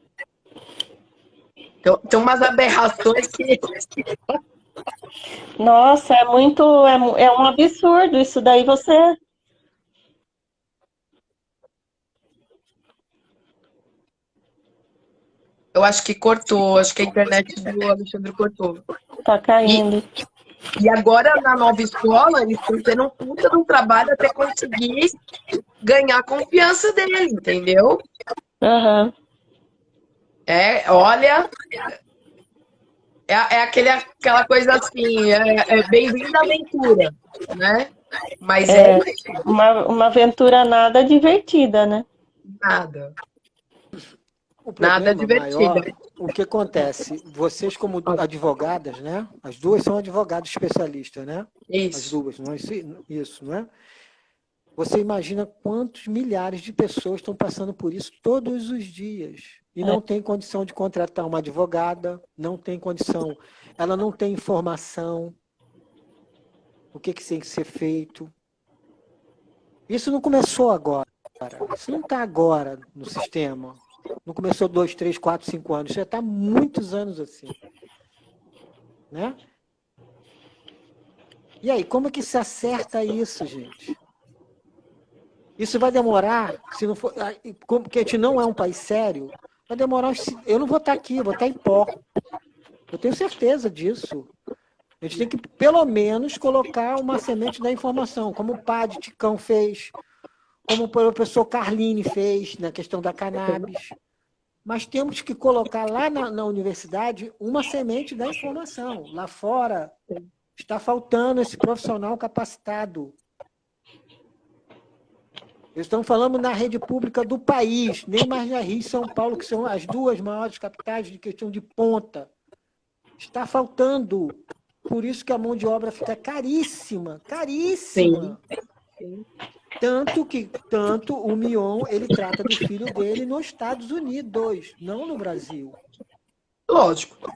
Tem umas aberrações que... Nossa, é um absurdo isso daí, você... Eu acho que cortou, acho que a internet do Alexandre cortou. Tá caindo. E agora, na nova escola, eles estão tendo um puta de um trabalho até conseguir ganhar a confiança dele, entendeu? Uhum. Olha, aquela coisa assim, bem-vindo à aventura, né? Mas uma aventura nada divertida, né? Nada. O problema Nada divertido. maior, o que acontece? Vocês, como advogadas, né? As duas são advogadas especialistas, né? Isso. As duas, não é isso, não é? Você imagina quantos milhares de pessoas estão passando por isso todos os dias. E não tem condição de contratar uma advogada, não tem condição, ela não tem informação. O que tem que ser feito? Isso não começou agora. Isso não está agora no sistema. Não começou 2, 3, 4, 5 anos. Já está há muitos anos assim. Né? E aí, como é que se acerta isso, gente? Isso vai demorar, se não for, porque a gente não é um país sério, vai demorar. Eu não vou estar aqui, eu vou estar em pó. Eu tenho certeza disso. A gente tem que, pelo menos, colocar uma semente da informação, como o Padre Ticão fez, como o professor Carline fez na questão da cannabis. Mas temos que colocar lá na universidade uma semente da informação. Lá fora está faltando esse profissional capacitado. Estamos falando na rede pública do país, nem mais na Rio e São Paulo, que são as duas maiores capitais de questão de ponta. Está faltando. Por isso que a mão de obra fica caríssima, caríssima. Sim. Tanto o Mion, ele trata do filho dele nos Estados Unidos, não no Brasil. Lógico.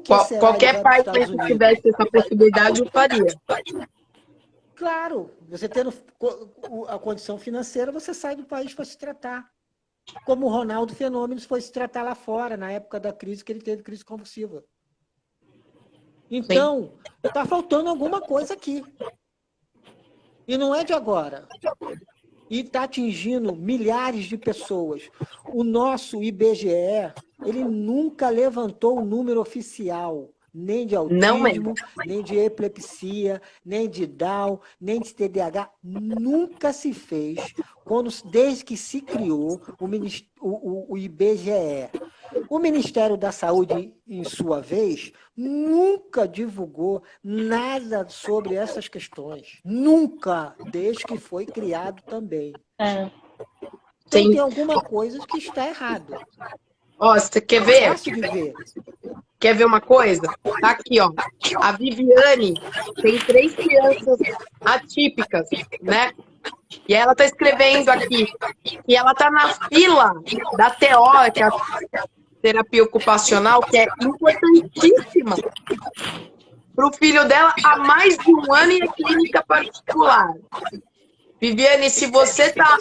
Por que será ele Qualquer vai para os pai Estados que Unidos? tivesse essa possibilidade, o faria. Claro, você tendo a condição financeira, você sai do país para se tratar. Como o Ronaldo Fenômeno foi se tratar lá fora, na época da crise, que ele teve crise convulsiva. Então, está faltando alguma coisa aqui. E não é de agora. E está atingindo milhares de pessoas. O nosso IBGE, ele nunca levantou o número oficial, nem de Não mesmo. autismo, nem de epilepsia, nem de Down, nem de TDAH. Nunca se fez, desde que se criou o IBGE. O Ministério da Saúde, em sua vez, nunca divulgou nada sobre essas questões. Nunca, desde que foi criado também. É. Então Sim. tem alguma coisa que está errado. Ó, você quer É ver? fácil de ver. Quer ver uma coisa? Tá aqui, ó. A Viviane tem 3 crianças atípicas, né? E ela tá escrevendo aqui que ela tá na fila da TO, que é a terapia ocupacional, que é importantíssima para o filho dela há mais de um ano em clínica particular. Viviane, se você está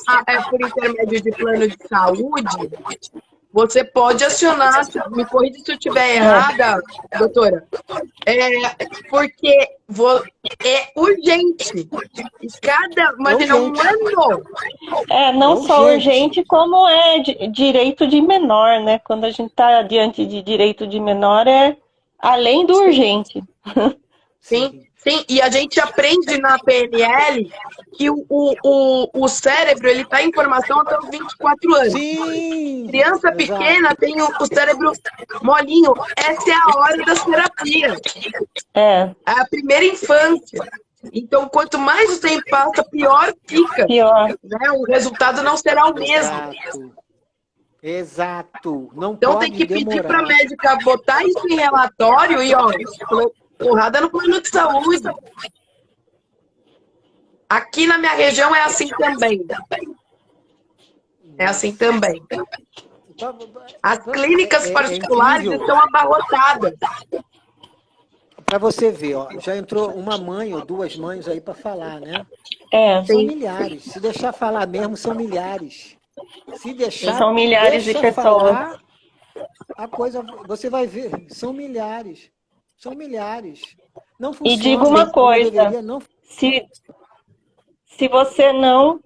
por intermédio de plano de saúde, você pode acionar, me corrija se eu estiver errada, doutora, porque é urgente. Imagina, um ano. Não só urgente, como direito de menor, né? Quando a gente está diante de direito de menor, é além do urgente. Sim. Sim, e a gente aprende na PNL que o cérebro, ele tá em formação até os 24 anos. Sim, Criança pequena tem o cérebro molinho. Essa é a hora das terapias. É a primeira infância. Então, quanto mais o tempo passa, pior fica. Pior. Né? O resultado não será o mesmo. Exato. Não então pode tem que demorar. pedir para a médica botar isso em relatório e, ó, porrada no plano de saúde. Aqui na minha região é assim também. É assim também. As clínicas particulares estão abarrotadas. Para você ver, ó, já entrou uma mãe ou duas mães aí para falar, né? São milhares. Se deixar falar mesmo, são milhares. Se deixar, são milhares de pessoas. Falar, a coisa, você vai ver, são milhares. São milhares. Não funciona. E digo uma coisa, se você não...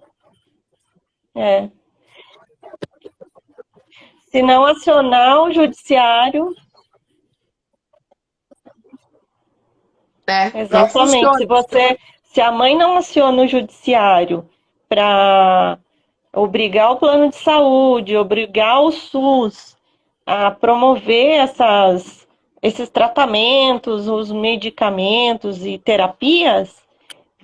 Se não acionar o judiciário... Exatamente. Se a mãe não aciona o judiciário para obrigar o plano de saúde, obrigar o SUS a promover esses tratamentos, os medicamentos e terapias,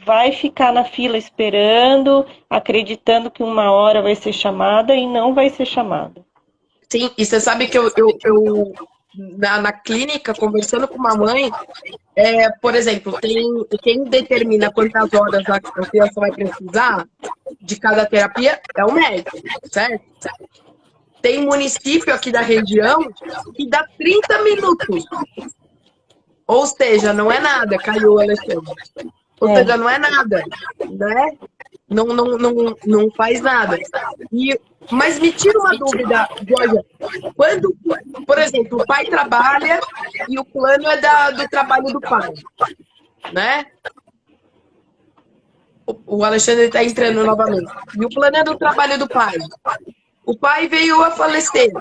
vai ficar na fila esperando, acreditando que uma hora vai ser chamada e não vai ser chamada. Sim, e você sabe que eu na clínica, conversando com uma mãe, por exemplo, quem determina quantas horas a criança vai precisar de cada terapia é o médico, certo? Tem município aqui da região que dá 30 minutos. Ou seja, não é nada, caiu, Alexandre. Ou seja, não é nada, né? Não faz nada. Mas me tira uma dúvida, Georgia. Quando, por exemplo, o pai trabalha e o plano é do trabalho do pai, né? O Alexandre está entrando novamente. E o plano é do trabalho do pai. O pai veio a falecer.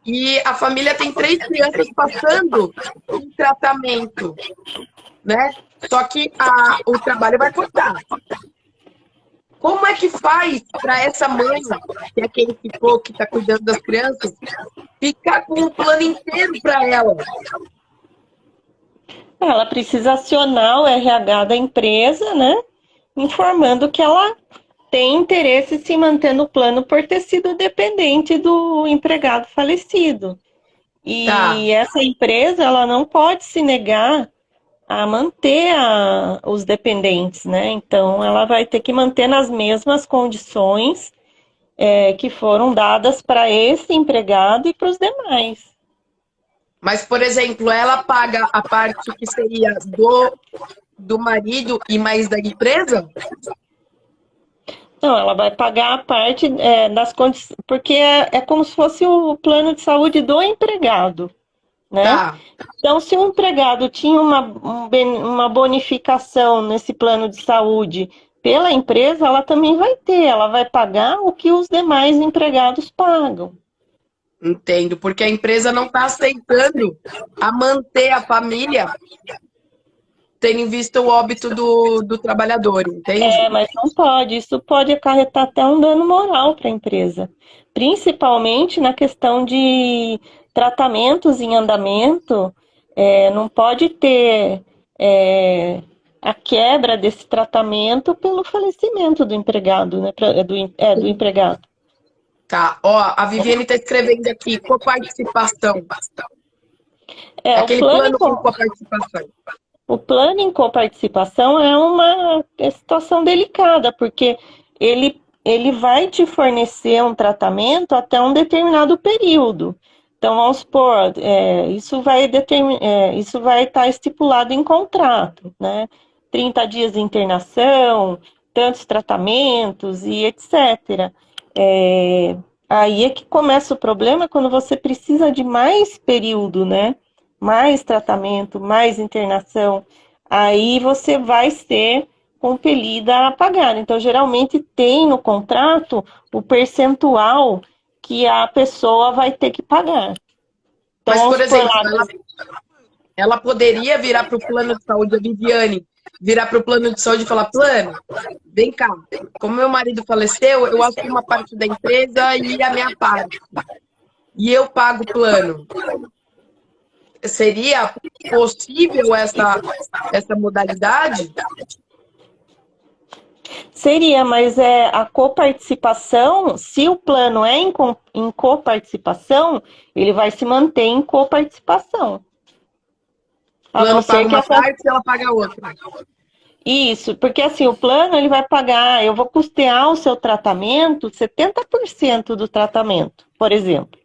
E a família tem 3 crianças passando em tratamento, né? Só que o trabalho vai cortar. Como é que faz para essa mãe, que é quem ficou, que está cuidando das crianças, ficar com o plano inteiro para ela? Ela precisa acionar o RH da empresa, né? Informando que ela tem interesse em se manter no plano por ter sido dependente do empregado falecido. E essa empresa, ela não pode se negar a manter os dependentes, né? Então, ela vai ter que manter nas mesmas condições que foram dadas para esse empregado e para os demais. Mas, por exemplo, ela paga a parte que seria do marido e mais da empresa? Não, ela vai pagar a parte das condições, porque é como se fosse o plano de saúde do empregado, né? Tá. Então, se o empregado tinha uma bonificação nesse plano de saúde pela empresa, ela também vai ter, ela vai pagar o que os demais empregados pagam. Entendo, porque a empresa não está aceitando a manter a família, tendo em vista o óbito do trabalhador, entende? Mas não pode, isso pode acarretar até um dano moral para a empresa, principalmente na questão de tratamentos em andamento, não pode ter a quebra desse tratamento pelo falecimento do empregado, né, do empregado. Tá, ó, a Viviane está escrevendo aqui, coparticipação. Aquele plano com coparticipação. O plano em coparticipação é uma situação delicada, porque ele vai te fornecer um tratamento até um determinado período. Então, vamos supor, isso vai estar estipulado em contrato, né? 30 dias de internação, tantos tratamentos e etc. Aí é que começa o problema quando você precisa de mais período, né? Mais tratamento, mais internação, aí você vai ser compelida a pagar. Então, geralmente tem no contrato o percentual que a pessoa vai ter que pagar. Então, mas, por exemplo, ela poderia virar para o plano de saúde, a Viviane, virar para o plano de saúde e falar, plano, vem cá, como meu marido faleceu, eu assumo uma parte da empresa e a minha parte. E eu pago o plano. Seria possível essa modalidade? Seria, mas a coparticipação, se o plano é em coparticipação, ele vai se manter em coparticipação. O plano paga uma parte e ela paga outra. Isso, porque assim, o plano ele vai pagar, eu vou custear o seu tratamento, 70% do tratamento, por exemplo.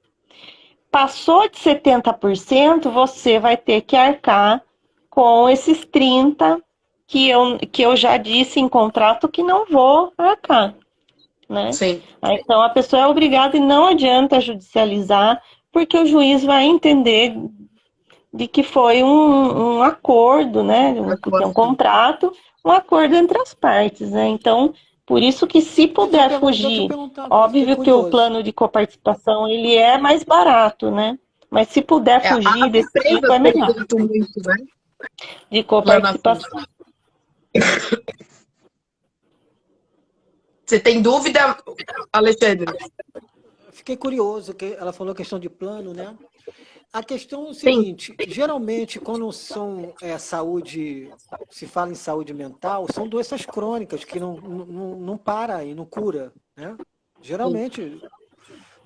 Passou de 70%, você vai ter que arcar com esses 30% que eu já disse em contrato que não vou arcar, né? Sim. Então, a pessoa é obrigada e não adianta judicializar, porque o juiz vai entender de que foi um acordo, né? Um contrato, um acordo entre as partes, né? Então, por isso que se puder fugir, óbvio que o plano de coparticipação ele é mais barato, né? Mas se puder fugir desse tipo é melhor. Muito, né? De coparticipação. Você tem dúvida, Alexandre? Fiquei curioso, que ela falou a questão de plano, né? A questão é o seguinte, geralmente quando são saúde, se fala em saúde mental, são doenças crônicas que não para e não cura, né? Geralmente,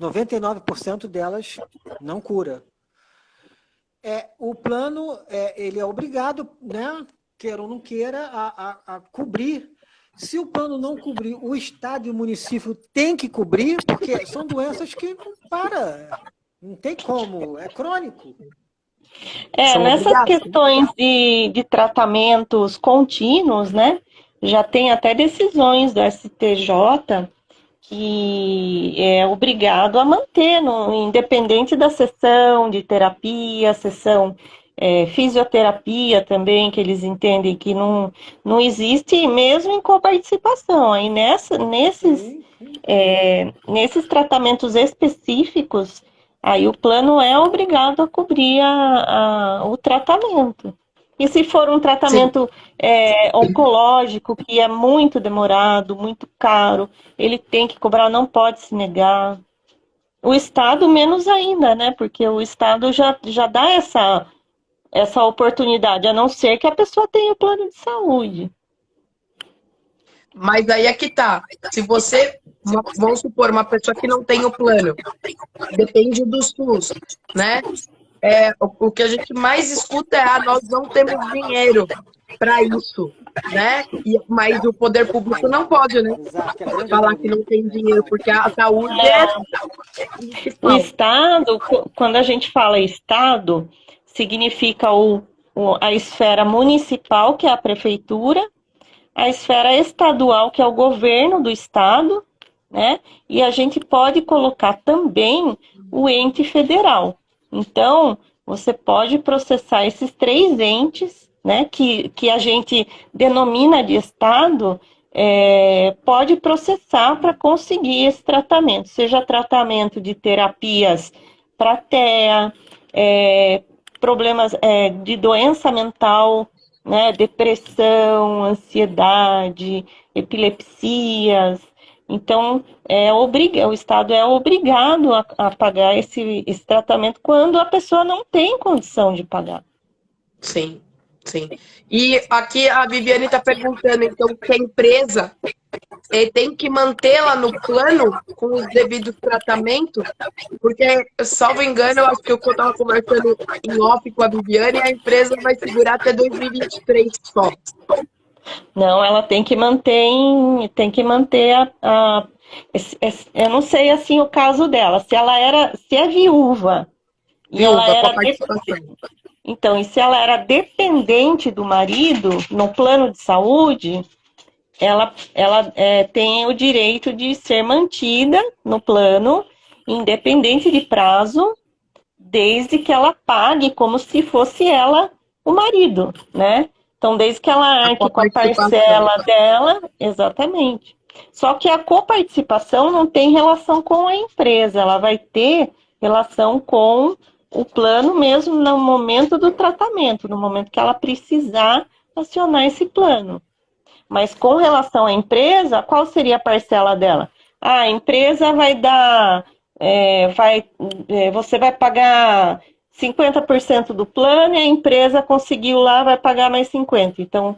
99% delas não cura. O plano, ele é obrigado, né, queira ou não queira, a cobrir. Se o plano não cobrir, o Estado e o município tem que cobrir, porque são doenças que não param. Não tem como, é crônico. Nessas questões de tratamentos contínuos, né? Já tem até decisões do STJ que é obrigado a manter, independente da sessão de terapia, sessão fisioterapia também, que eles entendem que não existe mesmo em coparticipação. Aí nesses tratamentos específicos, aí o plano é obrigado a cobrir o tratamento. E se for um tratamento oncológico, que é muito demorado, muito caro, ele tem que cobrar, não pode se negar. O Estado menos ainda, né? Porque o Estado já dá essa oportunidade, a não ser que a pessoa tenha o plano de saúde. Mas aí é que tá. Se você, vamos supor, uma pessoa que não tem o plano, depende do SUS, né? O que a gente mais escuta é, nós não temos dinheiro. para isso, né? Mas o poder público não pode, né? Exato, que é a grande Falar que maioria. não tem dinheiro, porque a saúde é O principal. Estado, quando a gente fala Estado, significa a esfera municipal, que é a prefeitura, a esfera estadual, que é o governo do Estado, né? E a gente pode colocar também o ente federal. Então, você pode processar esses 3 entes, né, que a gente denomina de Estado, pode processar para conseguir esse tratamento, seja tratamento de terapias para TEA, problemas de doença mental, né, depressão, ansiedade, epilepsias. Então, o Estado é obrigado a pagar esse tratamento quando a pessoa não tem condição de pagar. Sim, sim. E aqui a Viviane está perguntando, então, que a empresa tem que mantê-la no plano com os devidos tratamentos, porque, salvo engano, eu acho que eu estava conversando em off com a Viviane, a empresa vai segurar até 2023 só. Não, ela tem que manter eu não sei assim o caso dela, se é viúva e ela Viúva, com a era participação. então, e se ela era dependente do marido no plano de saúde, ela tem o direito de ser mantida no plano, independente de prazo, desde que ela pague como se fosse ela o marido, né? Então, desde que ela arque com a parcela dela, exatamente. Só que a coparticipação não tem relação com a empresa, ela vai ter relação com o plano mesmo no momento do tratamento, no momento que ela precisar acionar esse plano. Mas com relação à empresa, qual seria a parcela dela? A empresa vai dar, você vai pagar 50% do plano e a empresa conseguiu lá, vai pagar mais 50%. Então,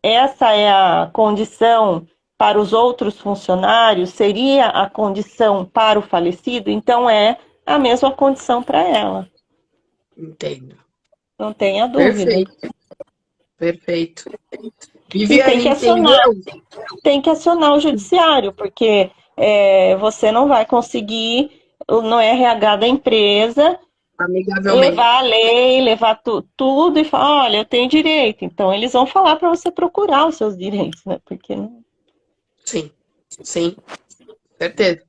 essa é a condição para os outros funcionários, seria a condição para o falecido, então é a mesma condição para ela. Entendo. Não tenha dúvida. Perfeito. Viviane, tem que acionar o judiciário, porque você não vai conseguir, no RH da empresa, levar a lei, levar tudo e falar, olha, eu tenho direito. Então, eles vão falar para você procurar os seus direitos, né? Porque não... Sim, certeza.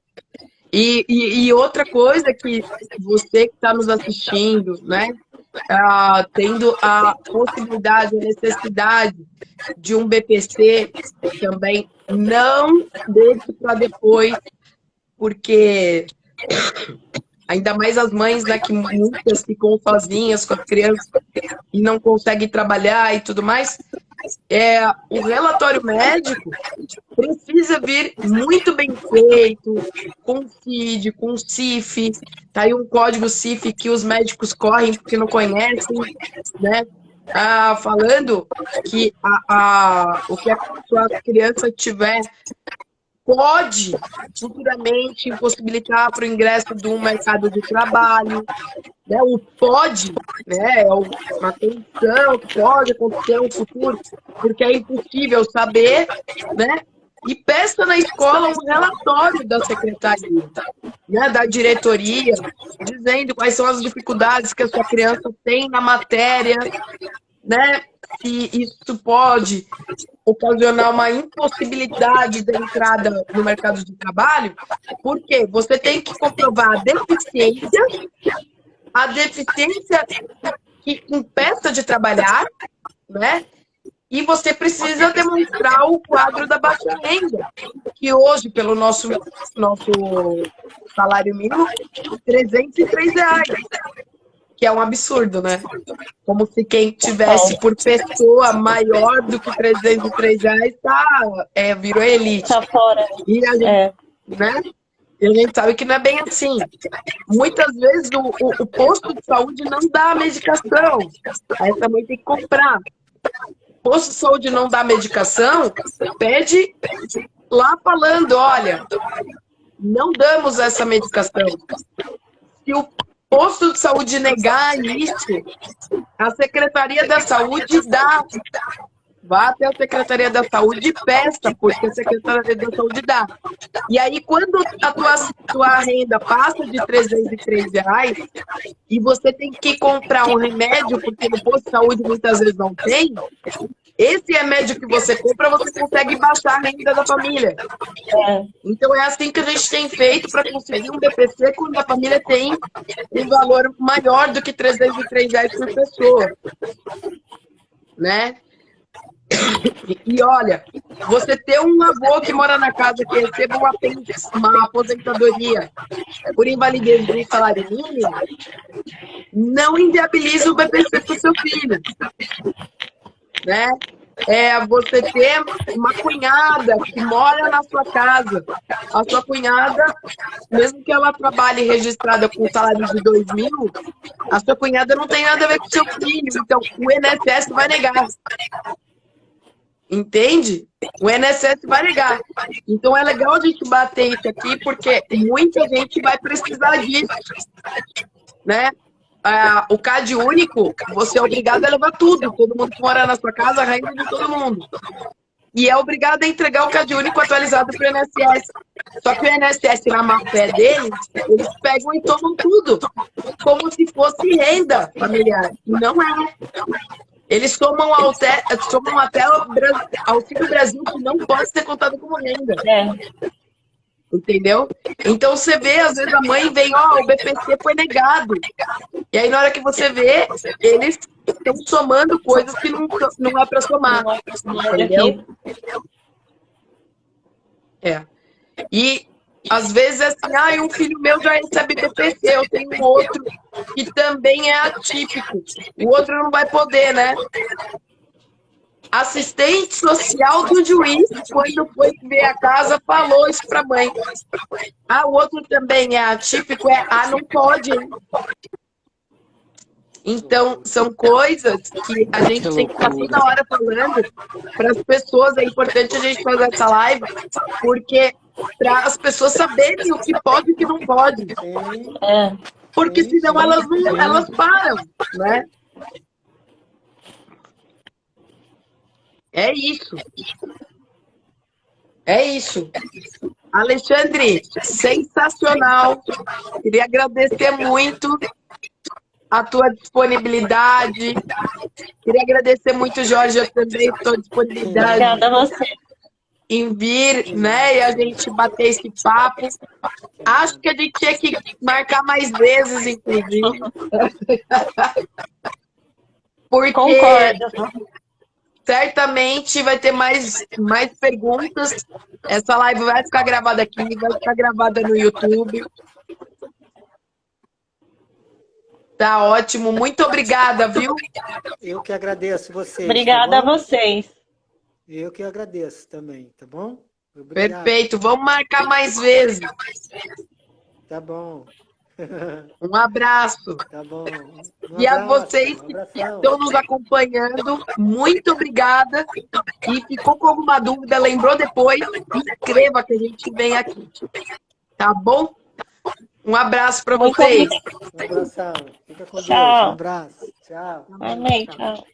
E outra coisa que você que está nos assistindo, né, tendo a possibilidade, a necessidade de um BPC também, não deixe para depois, porque ainda mais as mães, né, que muitas ficam sozinhas com as crianças e não conseguem trabalhar e tudo mais, o relatório médico precisa vir muito bem feito, com CID, com CIF, tá aí um código CIF que os médicos correm porque não conhecem, né? Falando que o que a sua criança tiver pode futuramente impossibilitar para o ingresso de um mercado de trabalho, né? O pode, né? É uma condição que pode acontecer no futuro, porque é impossível saber, né? E peça na escola um relatório da secretaria, né, da diretoria, dizendo quais são as dificuldades que a sua criança tem na matéria, né? Se isso pode ocasionar uma impossibilidade da entrada no mercado de trabalho, porque você tem que comprovar a deficiência que impeça de trabalhar, né? E você precisa demonstrar o quadro da baixa renda, que hoje, pelo nosso salário mínimo, R$303, que é um absurdo, né? Como se quem tivesse por pessoa maior do que R$303 virou elite. Tá fora. E a gente, né? E a gente sabe que não é bem assim. Muitas vezes o posto de saúde não dá a medicação. Aí essa mãe tem que comprar. O posto de saúde não dá medicação, pede lá falando, olha, não damos essa medicação. Se o posto de saúde negar isso, A Secretaria da Saúde dá. Vá até a Secretaria da Saúde e peça, porque a Secretaria da Saúde dá. E aí, quando a tua renda passa de R$ 303 e você tem que comprar um remédio, porque no posto de saúde muitas vezes não tem, esse remédio que você compra, você consegue baixar a renda da família. Então, é assim que a gente tem feito para conseguir um BPC quando a família tem um valor maior do que R$ 303 por pessoa. Né? E olha, você ter um avô que mora na casa que receba uma aposentadoria por invalidez de salário mínimo, não inviabiliza o BPC para o seu filho. Né? Você ter uma cunhada que mora na sua casa. A sua cunhada, mesmo que ela trabalhe registrada com salário de 2.000, a sua cunhada não tem nada a ver com o seu filho. Então, o INSS vai negar. Entende? O INSS vai negar. Então é legal a gente bater isso aqui, porque muita gente vai precisar disso. Né? O CAD único, você é obrigado a levar tudo. Todo mundo que mora na sua casa, a renda de todo mundo. E é obrigado a entregar o CAD único atualizado para o INSS. Só que o INSS, na má fé deles, eles pegam e tomam tudo. Como se fosse renda familiar. E não é. Eles tomam até o Auxílio Brasil, que não pode ser contado como renda. Entendeu? Então você vê, às vezes a mãe vem, o BPC foi negado. E aí na hora que você vê, eles estão somando coisas que não é para somar. Entendeu? E às vezes é assim, um filho meu já recebe BPC, eu tenho um outro que também é atípico. O outro não vai poder, né? Assistente social do juiz, quando foi ver a casa, falou isso para a mãe. O outro também é atípico, não pode. Então, são coisas que a gente tem que estar toda hora falando para as pessoas. É importante a gente fazer essa live, porque para as pessoas saberem o que pode e o que não pode. Porque senão elas param, né? É isso. Alexandre, sensacional. Queria agradecer muito a tua disponibilidade. Queria agradecer muito, Jorge, eu também a tua disponibilidade. Obrigada a você. Em vir, né, e a gente bater esse papo. Acho que a gente tinha que marcar mais vezes, inclusive. Porque concordo. Certamente vai ter mais perguntas. Essa live vai ficar gravada aqui, vai ficar gravada no YouTube. Tá ótimo. Muito obrigada, viu? Eu que agradeço vocês. Obrigada a vocês. Eu que agradeço também, tá bom? Obrigado. Perfeito. Vamos marcar mais vezes. Tá bom. Um abraço. Tá bom. E a vocês que estão nos acompanhando, muito obrigada. E ficou com alguma dúvida, lembrou depois, inscreva que a gente vem aqui. Tá bom? Um abraço para vocês. Um abração. Fica com Deus. Tchau. Um abraço. Tchau. Amém. Tchau.